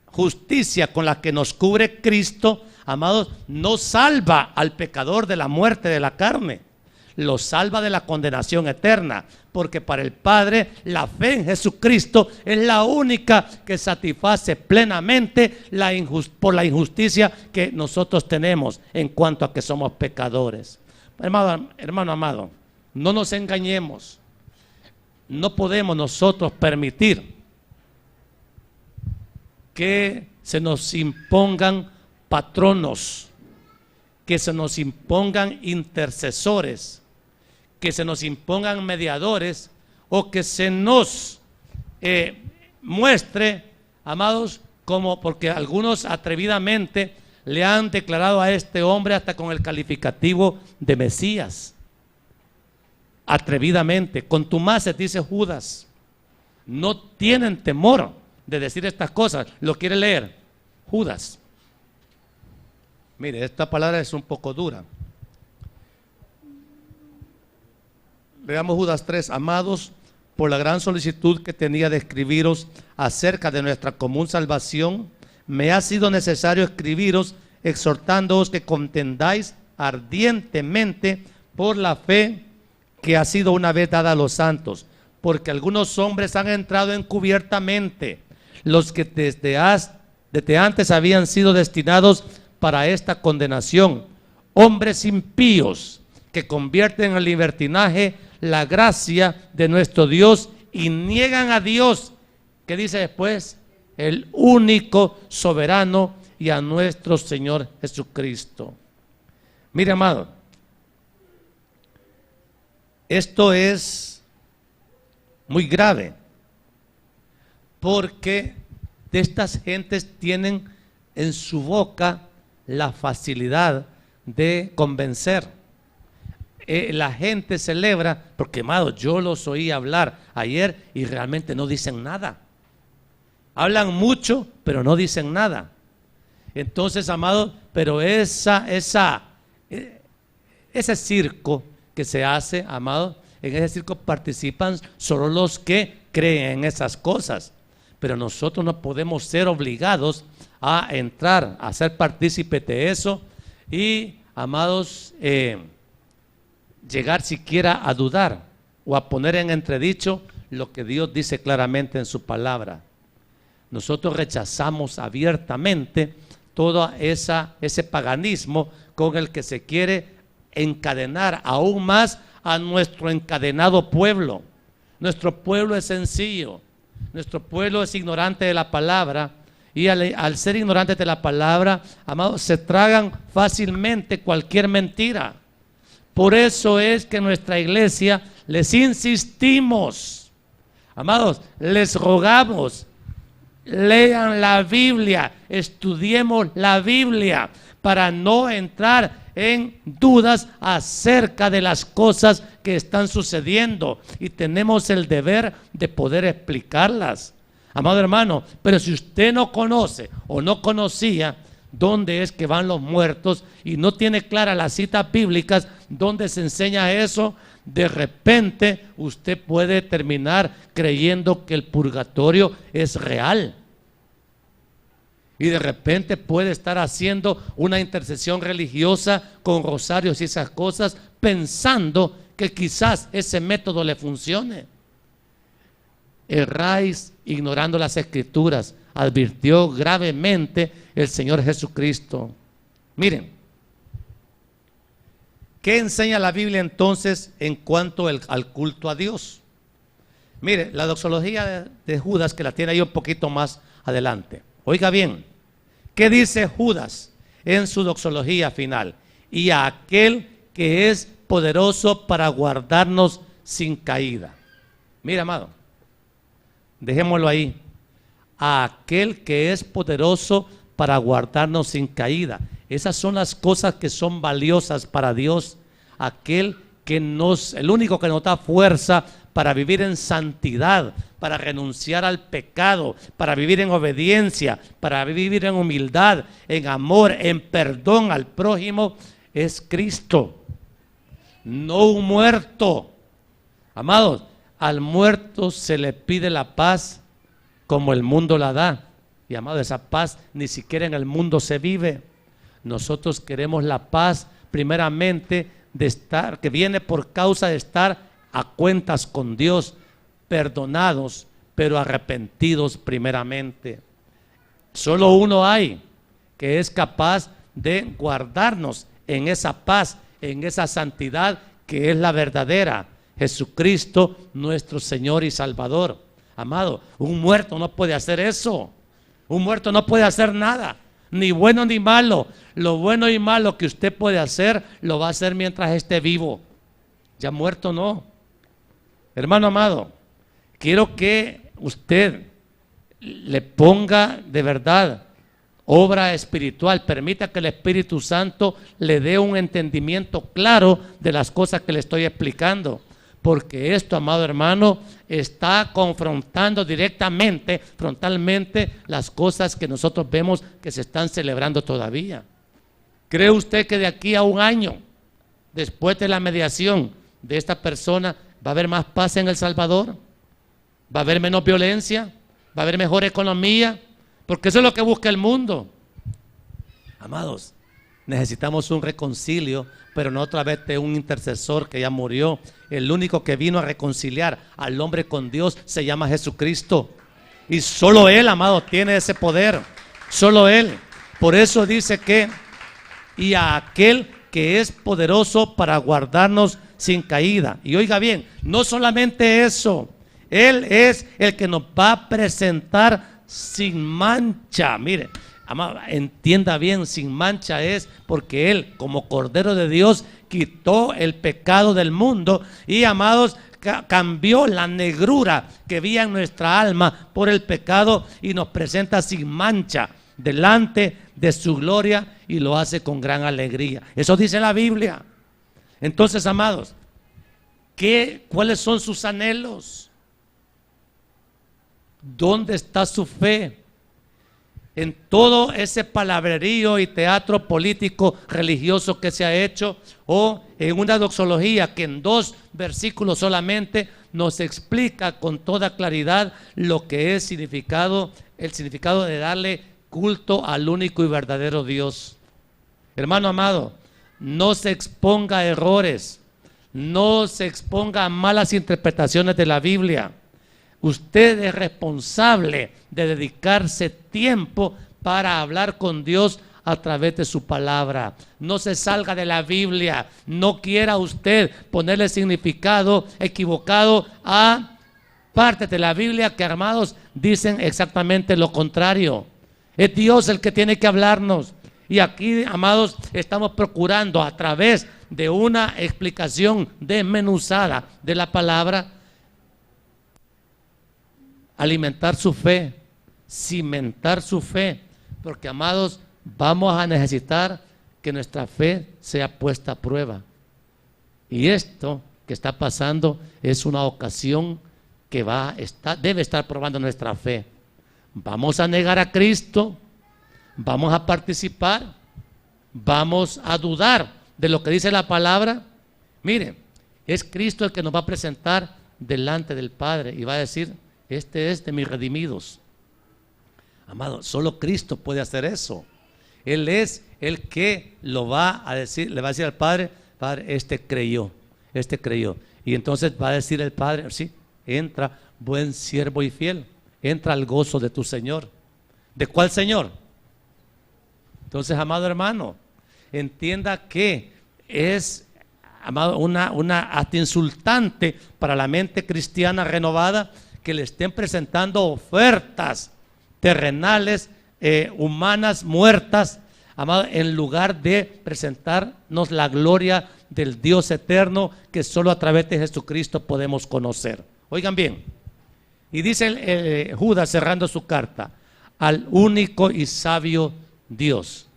S1: justicia con la que nos cubre Cristo amados, no salva al pecador de la muerte de la carne, lo salva de la condenación eterna, porque para el Padre la fe en Jesucristo es la única que satisface plenamente por la injusticia que nosotros tenemos en cuanto a que somos pecadores. Hermano amado, no nos engañemos. No podemos nosotros permitir que se nos impongan patronos, que se nos impongan intercesores, que se nos impongan mediadores, o que se nos muestre, amados, como porque algunos atrevidamente le han declarado a este hombre hasta con el calificativo de Mesías. Atrevidamente, contumaces, dice Judas. No tienen temor de decir estas cosas. ¿Lo quiere leer? Judas. Mire, esta palabra es un poco dura. Leamos Judas 3. Amados, por la gran solicitud que tenía de escribiros acerca de nuestra común salvación, me ha sido necesario escribiros exhortándoos que contendáis ardientemente por la fe que ha sido una vez dada a los santos, porque algunos hombres han entrado encubiertamente, los que desde antes habían sido destinados para esta condenación, hombres impíos que convierten en libertinaje la gracia de nuestro Dios y niegan a Dios, que dice después, el único soberano, y a nuestro Señor Jesucristo. Mire, amado, esto es muy grave, porque de estas gentes tienen en su boca la facilidad de convencer. La gente celebra, porque, amado, yo los oí hablar ayer y realmente no dicen nada. Hablan mucho, pero no dicen nada. Entonces, amado, pero ese circo que se hace, amado, en ese circo participan solo los que creen en esas cosas. Pero nosotros no podemos ser obligados a entrar, a ser partícipes de eso y, amados, llegar siquiera a dudar o a poner en entredicho lo que Dios dice claramente en su palabra. Nosotros rechazamos abiertamente todo ese paganismo con el que se quiere encadenar aún más a nuestro encadenado pueblo. Nuestro pueblo es sencillo, nuestro pueblo es ignorante de la palabra, y al ser ignorantes de la palabra, amados, se tragan fácilmente cualquier mentira. Por eso es que en nuestra iglesia les insistimos, amados, les rogamos, lean la Biblia, estudiemos la Biblia para no entrar en dudas acerca de las cosas que están sucediendo, y tenemos el deber de poder explicarlas, amado hermano. Pero si usted no conoce o no conocía dónde es que van los muertos y no tiene claras las citas bíblicas donde se enseña eso, de repente usted puede terminar creyendo que el purgatorio es real, y de repente puede estar haciendo una intercesión religiosa con rosarios y esas cosas, pensando que quizás ese método le funcione. Erráis ignorando las Escrituras, advirtió gravemente el Señor Jesucristo. Miren, ¿qué enseña la Biblia entonces en cuanto al culto a Dios? Mire, la doxología de Judas, que la tiene ahí un poquito más adelante. Oiga bien, ¿qué dice Judas en su doxología final? Y a aquel que es poderoso para guardarnos sin caída. Mira, amado, dejémoslo ahí. A aquel que es poderoso para guardarnos sin caída. Esas son las cosas que son valiosas para Dios. Aquel que el único que nos da fuerza para vivir en santidad, para renunciar al pecado, para vivir en obediencia, para vivir en humildad, en amor, en perdón al prójimo, es Cristo, no un muerto. Amados, al muerto se le pide la paz como el mundo la da, y amado, esa paz ni siquiera en el mundo se vive. Nosotros queremos la paz primeramente de estar, que viene por causa de estar a cuentas con Dios, perdonados, pero arrepentidos primeramente. Solo uno hay que es capaz de guardarnos en esa paz, en esa santidad que es la verdadera, Jesucristo nuestro Señor y Salvador. Amado, un muerto no puede hacer eso. Un muerto no puede hacer nada, ni bueno ni malo. Lo bueno y malo que usted puede hacer, lo va a hacer mientras esté vivo. Ya muerto no. Hermano amado, quiero que usted le ponga de verdad obra espiritual, permita que el Espíritu Santo le dé un entendimiento claro de las cosas que le estoy explicando, porque esto, amado hermano, está confrontando directamente, frontalmente, las cosas que nosotros vemos que se están celebrando todavía. ¿Cree usted que de aquí a un año, después de la mediación de esta persona, va a haber más paz en El Salvador? ¿Va a haber menos violencia? ¿Va a haber mejor economía? Porque eso es lo que busca el mundo. Amados, necesitamos un reconcilio, pero no otra vez de un intercesor que ya murió. El único que vino a reconciliar al hombre con Dios se llama Jesucristo. Y solo Él, amado, tiene ese poder. Solo Él. Por eso dice que, y a aquel que es poderoso para guardarnos sin caída. Y oiga bien, no solamente eso, Él es el que nos va a presentar sin mancha. Mire, amado, entienda bien, sin mancha es porque Él, como Cordero de Dios, quitó el pecado del mundo y, amados, cambió la negrura que había en nuestra alma por el pecado y nos presenta sin mancha delante de su gloria y lo hace con gran alegría. Eso dice la Biblia. Entonces, amados, ¿cuáles son sus anhelos? ¿Dónde está su fe? En todo ese palabrerío y teatro político religioso que se ha hecho, o en una doxología que en 2 versículos solamente nos explica con toda claridad lo que es el significado de darle culto al único y verdadero Dios. Hermano amado, no se exponga a errores, no se exponga a malas interpretaciones de la Biblia. Usted es responsable de dedicarse tiempo para hablar con Dios a través de su palabra. No se salga de la Biblia. No quiera usted ponerle significado equivocado a partes de la Biblia que, amados, dicen exactamente lo contrario. Es Dios el que tiene que hablarnos. Y aquí, amados, estamos procurando a través de una explicación desmenuzada de la palabra alimentar su fe, cimentar su fe, porque, amados, vamos a necesitar que nuestra fe sea puesta a prueba. Y esto que está pasando es una ocasión que debe estar probando nuestra fe. Vamos a negar a Cristo, vamos a participar, vamos a dudar de lo que dice la palabra. Mire, es Cristo el que nos va a presentar delante del Padre y va a decir: este es de mis redimidos. Amado, solo Cristo puede hacer eso. Él es el que lo va a decir, le va a decir al Padre: Padre, este creyó. Y entonces va a decir el Padre: sí, entra, buen siervo y fiel, entra al gozo de tu Señor. ¿De cuál Señor? Entonces, amado hermano, entienda que es, amado, una hasta insultante para la mente cristiana renovada que le estén presentando ofertas terrenales, humanas, muertas, amado, en lugar de presentarnos la gloria del Dios eterno que solo a través de Jesucristo podemos conocer. Oigan bien, y dice Judas cerrando su carta: al único y sabio Dios.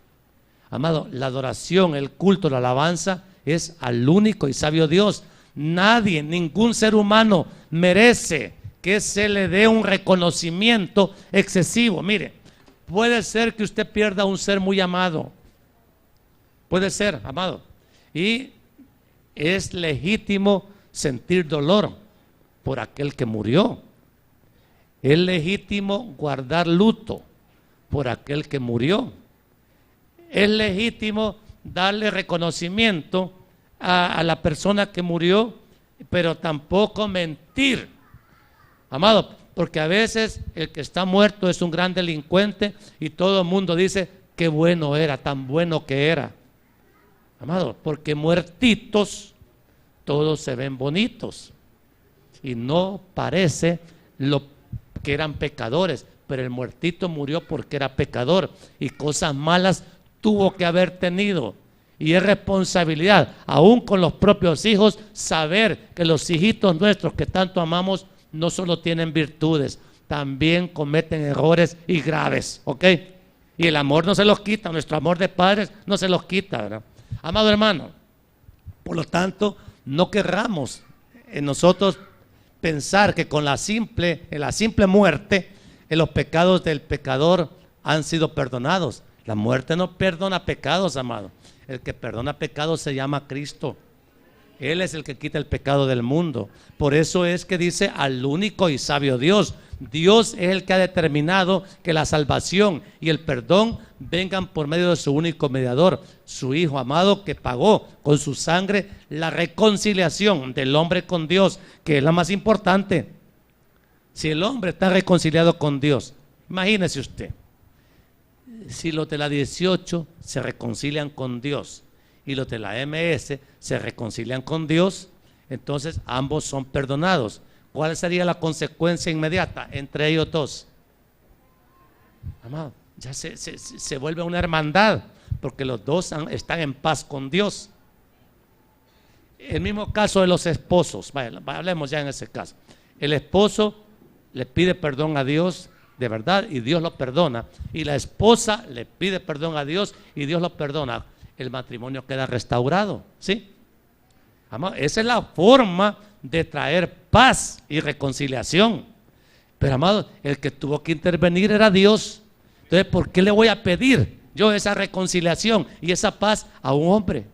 S1: Amado, la adoración, el culto, la alabanza es al único y sabio Dios. Nadie, ningún ser humano merece que se le dé un reconocimiento excesivo. Mire, puede ser que usted pierda un ser muy amado. Puede ser, amado. Y es legítimo sentir dolor por aquel que murió. Es legítimo guardar luto por aquel que murió. es legítimo darle reconocimiento a la persona que murió, pero tampoco mentir, amado, porque a veces el que está muerto es un gran delincuente y todo el mundo dice qué bueno era, tan bueno que era, amado, porque muertitos todos se ven bonitos y no parece lo que eran pecadores, pero el muertito murió porque era pecador y cosas malas tuvo que haber tenido. Y es responsabilidad, aún con los propios hijos, saber que los hijitos nuestros que tanto amamos no solo tienen virtudes, también cometen errores y graves, ¿ok? Y el amor no se los quita, nuestro amor de padres no se los quita, ¿verdad? Amado hermano, por lo tanto, no querramos en nosotros pensar que con la simple muerte, los pecados del pecador han sido perdonados. La muerte no perdona pecados, amado. El que perdona pecados se llama Cristo. Él es el que quita el pecado del mundo. Por eso es que dice al único y sabio Dios. Dios es el que ha determinado que la salvación y el perdón vengan por medio de su único mediador, su Hijo amado, que pagó con su sangre la reconciliación del hombre con Dios, que es la más importante. Si el hombre está reconciliado con Dios, imagínese usted, si los de la 18 se reconcilian con Dios y los de la MS se reconcilian con Dios, entonces ambos son perdonados. ¿Cuál sería la consecuencia inmediata entre ellos dos? Amado, ya se vuelve una hermandad, porque los dos están en paz con Dios. El mismo caso de los esposos, hablemos ya en ese caso. El esposo le pide perdón a Dios de verdad y Dios lo perdona, y la esposa le pide perdón a Dios y Dios lo perdona. El matrimonio queda restaurado, ¿sí? Amado, esa es la forma de traer paz y reconciliación. Pero amado, el que tuvo que intervenir era Dios. Entonces, ¿por qué le voy a pedir yo esa reconciliación y esa paz a un hombre?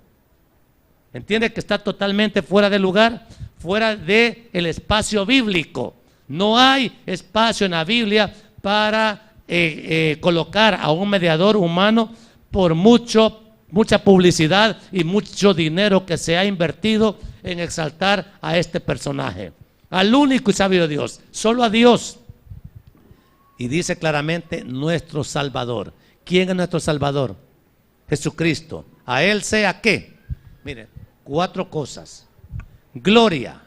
S1: ¿Entiende que está totalmente fuera de lugar? Fuera del espacio bíblico. No hay espacio en la Biblia para colocar a un mediador humano por mucha publicidad y mucho dinero que se ha invertido en exaltar a este personaje, al único y sabio Dios, solo a Dios. Y dice claramente nuestro Salvador. ¿Quién es nuestro Salvador? Jesucristo. A Él sea ¿qué? Mire, 4 cosas: gloria,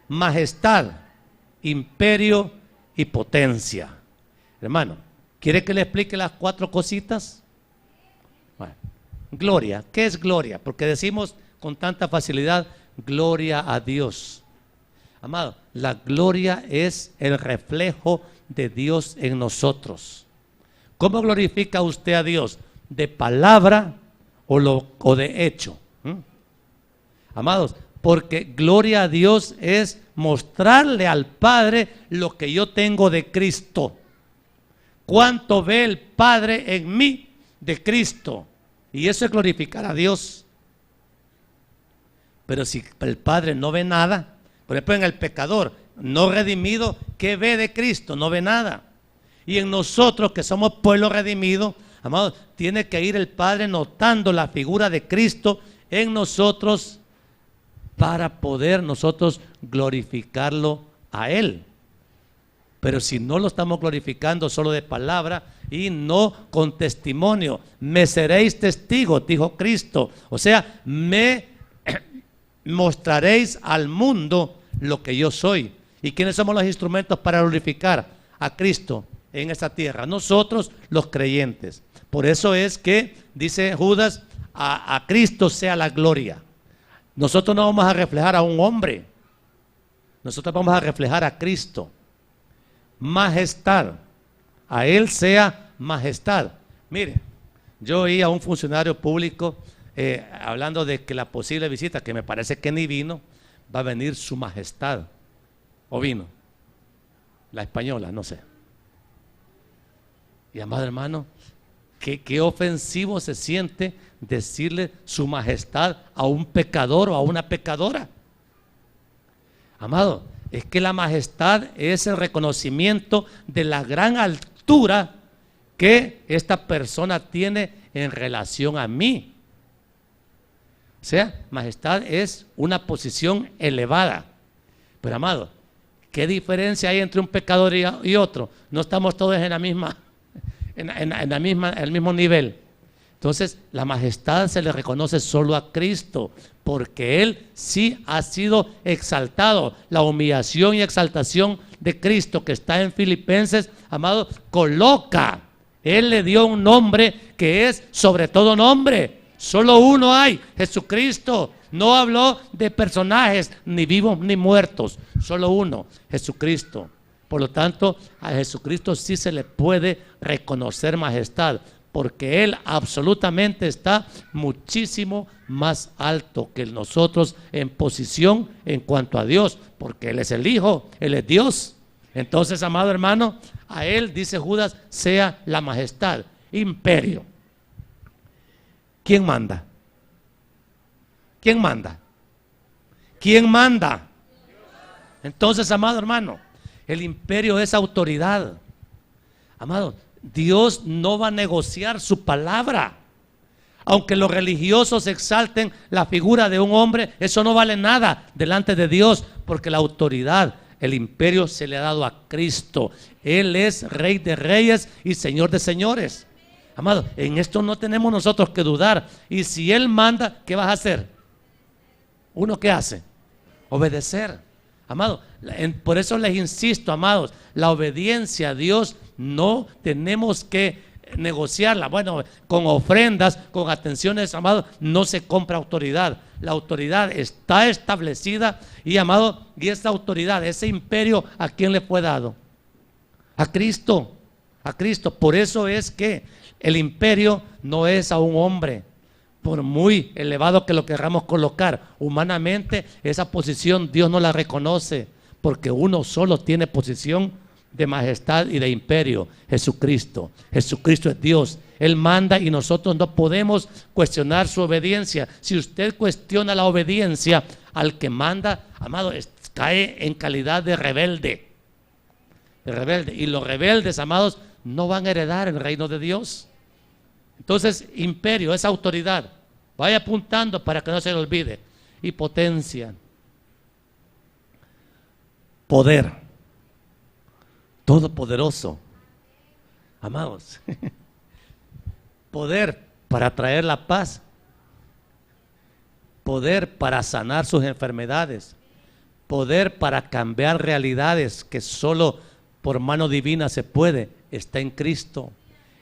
S1: majestad, imperio y potencia. Hermano, ¿quiere que le explique las 4 cositas? Bueno, gloria, ¿qué es gloria? Porque decimos con tanta facilidad gloria a Dios. Amado, la gloria es el reflejo de Dios en nosotros. ¿Cómo glorifica usted a Dios? ¿De palabra o de hecho? Amados, porque gloria a Dios es mostrarle al Padre lo que yo tengo de Cristo. ¿Cuánto ve el Padre en mí de Cristo? Y eso es glorificar a Dios. Pero si el Padre no ve nada, por ejemplo en el pecador no redimido, ¿qué ve de Cristo? No ve nada. Y en nosotros que somos pueblo redimido, amados, tiene que ir el Padre notando la figura de Cristo en nosotros para poder nosotros glorificarlo a Él. Pero si no lo estamos glorificando solo de palabra y no con testimonio, me seréis testigos, dijo Cristo. O sea, me mostraréis al mundo lo que yo soy. ¿Y quiénes somos los instrumentos para glorificar a Cristo en esta tierra? Nosotros, los creyentes. Por eso es que dice Judas, a Cristo sea la gloria. Nosotros no vamos a reflejar a un hombre, nosotros vamos a reflejar a Cristo. Majestad, a Él sea majestad. Mire, yo oí a un funcionario público hablando de que la posible visita, que me parece que ni vino, va a venir su majestad. ¿O vino? La española, no sé. Y amado hermano, qué ofensivo se siente decirle su majestad a un pecador o a una pecadora. Amado, es que la majestad es el reconocimiento de la gran altura que esta persona tiene en relación a mí. O sea, majestad es una posición elevada. Pero amado, ¿qué diferencia hay entre un pecador y otro? No estamos todos en la misma, el mismo nivel. Entonces, la majestad se le reconoce solo a Cristo, porque Él sí ha sido exaltado. La humillación y exaltación de Cristo que está en Filipenses, amado, coloca. Él le dio un nombre que es sobre todo nombre. Solo uno hay, Jesucristo. No habló de personajes, ni vivos ni muertos. Solo uno, Jesucristo. Por lo tanto, a Jesucristo sí se le puede reconocer majestad, porque Él absolutamente está muchísimo más alto que nosotros en posición en cuanto a Dios, porque Él es el Hijo, Él es Dios. Entonces, amado hermano, a Él, dice Judas, sea la majestad, imperio. ¿Quién manda? ¿Quién manda? ¿Quién manda? Entonces, amado hermano, el imperio es autoridad. Amado, Dios no va a negociar su palabra. Aunque los religiosos exalten la figura de un hombre, eso no vale nada delante de Dios, porque la autoridad, el imperio se le ha dado a Cristo. Él es Rey de reyes y Señor de señores. Amado, en esto no tenemos nosotros que dudar. Y si Él manda, ¿qué vas a hacer? ¿Uno qué hace? Obedecer. Amado, por eso les insisto, amados, la obediencia a Dios no tenemos que negociarla. Bueno, con ofrendas, con atenciones, amado, no se compra autoridad. La autoridad está establecida y, amado, y esa autoridad, ese imperio, ¿a quién le fue dado? A Cristo, a Cristo. Por eso es que el imperio no es a un hombre, por muy elevado que lo queramos colocar. Humanamente, esa posición Dios no la reconoce, porque uno solo tiene posición de majestad y de imperio: Jesucristo. Jesucristo es Dios, Él manda y nosotros no podemos cuestionar su obediencia. Si usted cuestiona la obediencia al que manda, amado, cae en calidad de rebelde. Y los rebeldes, amados, no van a heredar el reino de Dios. Entonces, imperio es autoridad. Vaya apuntando para que no se le olvide. Y potencia, poder, todopoderoso. Amados, poder para traer la paz, poder para sanar sus enfermedades, poder para cambiar realidades que solo por mano divina se puede, está en Cristo.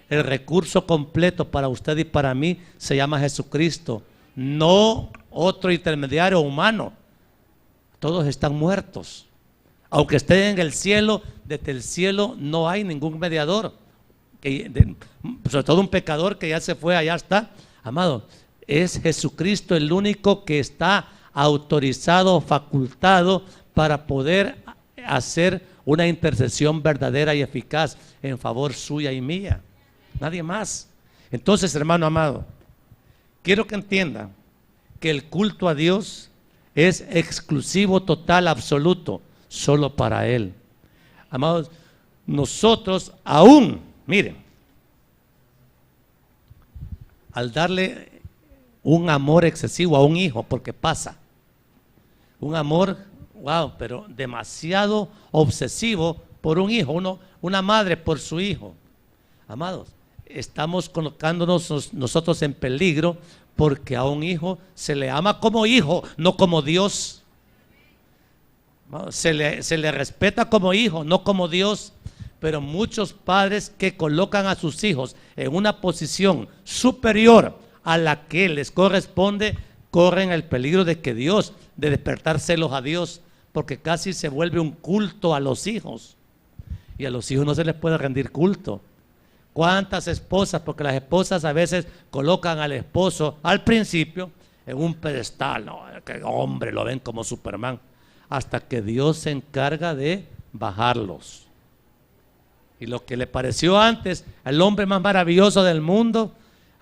S1: El recurso completo para usted y para mí se llama Jesucristo, no otro intermediario humano. Todos están muertos. Aunque estén en el cielo, desde el cielo no hay ningún mediador. Sobre todo un pecador que ya se fue, allá está. Amado, es Jesucristo el único que está autorizado, facultado para poder hacer una intercesión verdadera y eficaz en favor suya y mía. Nadie más. Entonces, hermano amado, quiero que entienda que el culto a Dios es exclusivo, total, absoluto, solo para Él. Amados, nosotros aún, miren, al darle un amor excesivo a un hijo, porque pasa, un amor, wow, pero demasiado obsesivo por un hijo, una madre por su hijo. Amados, estamos colocándonos nosotros en peligro, porque a un hijo se le ama como hijo, no como Dios. Se le respeta como hijo, no como Dios. Pero muchos padres que colocan a sus hijos en una posición superior a la que les corresponde, corren el peligro de despertar celos a Dios, porque casi se vuelve un culto a los hijos, y a los hijos no se les puede rendir culto. ¿Cuántas esposas? Porque las esposas a veces colocan al esposo al principio en un pedestal, ¿no? Que hombre, lo ven como Superman, hasta que Dios se encarga de bajarlos. Y lo que le pareció antes al hombre más maravilloso del mundo,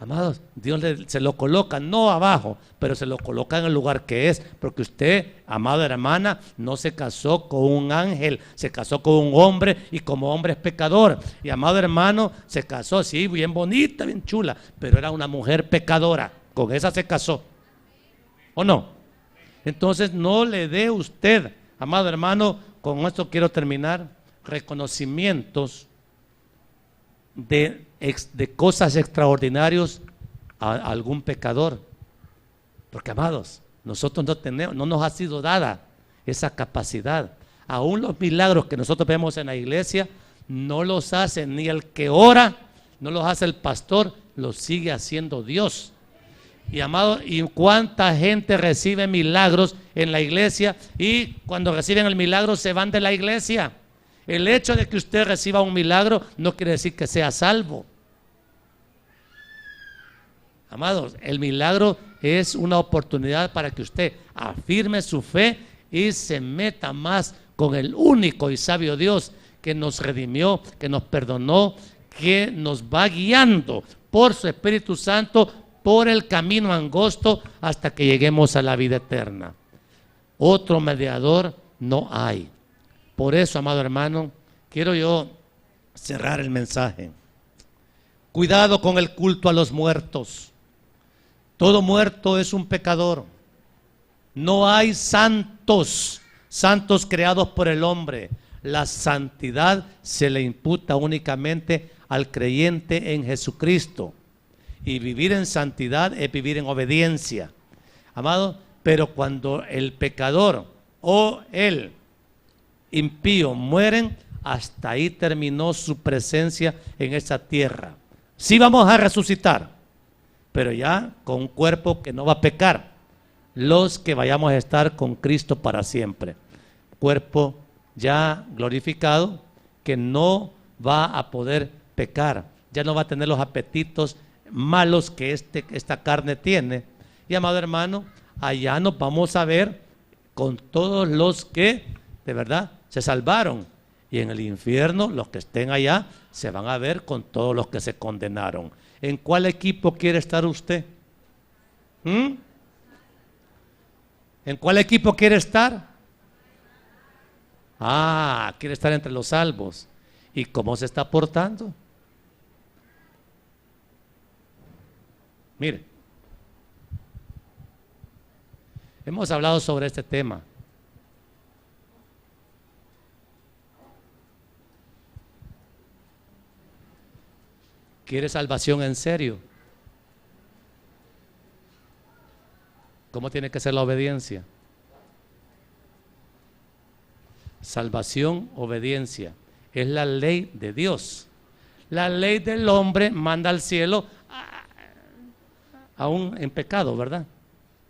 S1: Amados, Dios se lo coloca, no abajo, pero se lo coloca en el lugar que es, porque usted, amada hermana, no se casó con un ángel, se casó con un hombre y como hombre es pecador. Y amado hermano, se casó, sí, bien bonita, bien chula, pero era una mujer pecadora, con esa se casó, ¿o no? Entonces no le dé usted, amado hermano, con esto quiero terminar, reconocimientos de cosas extraordinarias a algún pecador, porque amados, nosotros no nos ha sido dada esa capacidad. Aún los milagros que nosotros vemos en la iglesia no los hace ni el que ora, no los hace el pastor, los sigue haciendo Dios. Y amados, ¿y cuánta gente recibe milagros en la iglesia y cuando reciben el milagro se van de la iglesia? El hecho de que usted reciba un milagro no quiere decir que sea salvo. Amados, el milagro es una oportunidad para que usted afirme su fe y se meta más con el único y sabio Dios que nos redimió, que nos perdonó, que nos va guiando por su Espíritu Santo por el camino angosto hasta que lleguemos a la vida eterna. Otro mediador no hay. Por eso, amado hermano, quiero yo cerrar el mensaje. Cuidado con el culto a los muertos. Todo muerto es un pecador. No hay santos creados por el hombre. La santidad se le imputa únicamente al creyente en Jesucristo. Y vivir en santidad es vivir en obediencia. Amado, pero cuando el pecador o el impío mueren, hasta ahí terminó su presencia en esa tierra. Sí vamos a resucitar, pero ya con un cuerpo que no va a pecar, los que vayamos a estar con Cristo para siempre. Cuerpo ya glorificado, que no va a poder pecar, ya no va a tener los apetitos malos que esta carne tiene. Y amado hermano, allá nos vamos a ver con todos los que de verdad se salvaron, y en el infierno los que estén allá se van a ver con todos los que se condenaron. ¿En cuál equipo quiere estar usted? ¿En cuál equipo quiere estar? Quiere estar entre los salvos. ¿Y cómo se está portando? Mire, hemos hablado sobre este tema. ¿Quiere salvación en serio? ¿Cómo tiene que ser la obediencia? Salvación, obediencia. Es la ley de Dios. La ley del hombre manda al cielo aún en pecado, ¿verdad?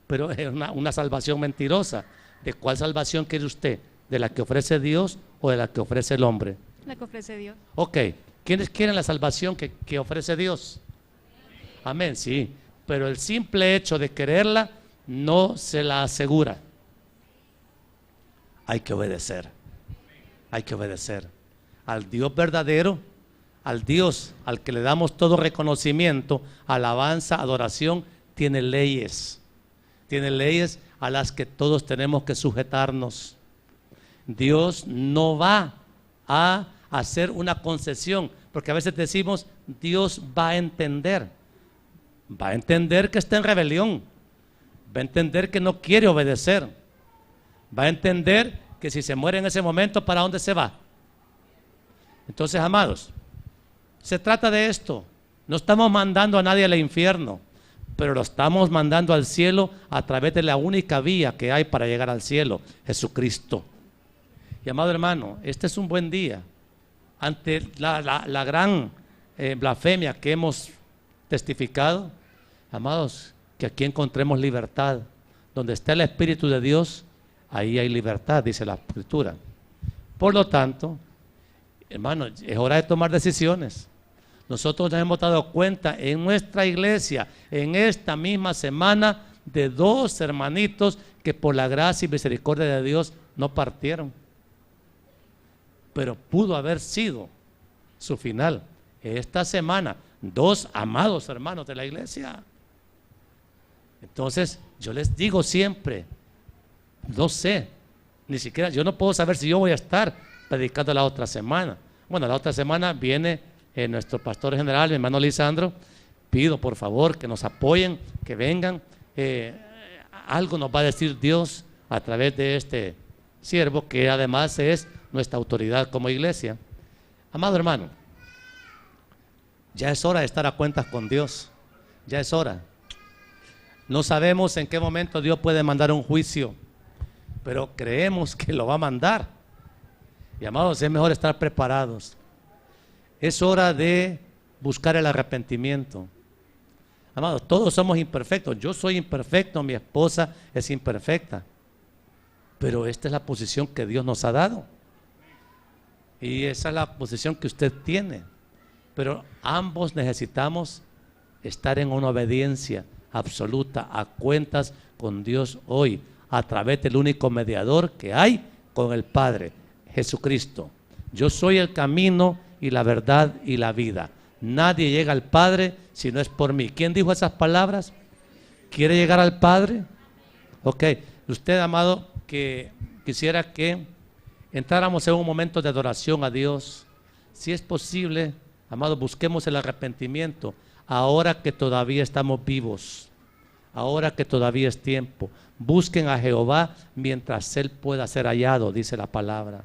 S1: Pero es una salvación mentirosa. ¿De cuál salvación quiere usted? ¿De la que ofrece Dios o de la que ofrece el hombre?
S2: La que ofrece Dios.
S1: Ok. ¿Quiénes quieren la salvación que ofrece Dios? Amén, sí. Pero el simple hecho de quererla no se la asegura. Hay que obedecer. Hay que obedecer al Dios verdadero, al Dios al que le damos todo reconocimiento, alabanza, adoración. Tiene leyes a las que todos tenemos que sujetarnos. Dios no va a hacer una concesión, porque a veces decimos Dios va a entender que está en rebelión, va a entender que no quiere obedecer, va a entender que si se muere en ese momento, ¿para dónde se va? Entonces, amados, se trata de esto. No estamos mandando a nadie al infierno, pero lo estamos mandando al cielo a través de la única vía que hay para llegar al cielo, Jesucristo. Y amado hermano, este es un buen día ante la gran blasfemia que hemos testificado. Amados, que aquí encontremos libertad. Donde está el Espíritu de Dios, ahí hay libertad, dice la Escritura. Por lo tanto, hermanos, es hora de tomar decisiones. Nosotros nos hemos dado cuenta en nuestra iglesia, en esta misma semana, de 2 hermanitos que por la gracia y misericordia de Dios no partieron. Pero pudo haber sido su final. Esta semana 2 amados hermanos de la iglesia. Entonces, yo les digo siempre, no sé, ni siquiera, yo no puedo saber si yo voy a estar predicando la otra semana. Bueno, la otra semana viene nuestro pastor general, mi hermano Lisandro. Pido por favor que nos apoyen, que vengan. Algo nos va a decir Dios a través de este siervo, que además es nuestra autoridad como iglesia. Amado hermano, ya es hora de estar a cuentas con Dios. Ya es hora. No sabemos en qué momento Dios puede mandar un juicio, pero creemos que lo va a mandar. Y amados, es mejor estar preparados. Es hora de buscar el arrepentimiento. Amados, todos somos imperfectos. Yo soy imperfecto, mi esposa es imperfecta. Pero esta es la posición que Dios nos ha dado. Y esa es la posición que usted tiene. Pero ambos necesitamos estar en una obediencia absoluta, a cuentas con Dios hoy, a través del único mediador que hay con el Padre, Jesucristo. Yo soy el camino y la verdad y la vida. Nadie llega al Padre si no es por mí. ¿Quién dijo esas palabras? ¿Quiere llegar al Padre? Ok, usted, amado, que quisiera que entráramos en un momento de adoración a Dios. Si es posible, amado, busquemos el arrepentimiento ahora que todavía estamos vivos, ahora que todavía es tiempo. Busquen a Jehová mientras Él pueda ser hallado, dice la palabra.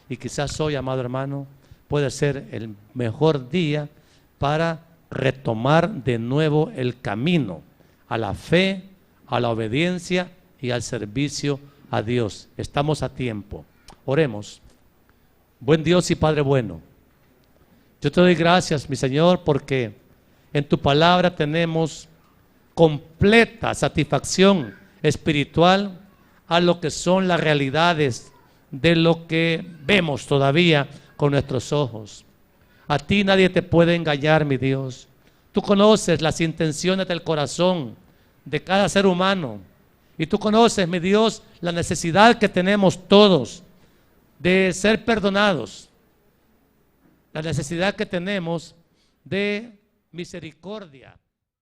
S1: Y quizás hoy, amado hermano, puede ser el mejor día para retomar de nuevo el camino a la fe, a la obediencia y al servicio a Dios. Estamos a tiempo. Oremos. Buen Dios y Padre bueno, yo te doy gracias, mi Señor, porque en tu palabra tenemos completa satisfacción espiritual a lo que son las realidades de lo que vemos todavía con nuestros ojos. A ti nadie te puede engañar, mi Dios. Tú conoces las intenciones del corazón de cada ser humano. Y tú conoces, mi Dios, la necesidad que tenemos todos de ser perdonados. La necesidad que tenemos de misericordia.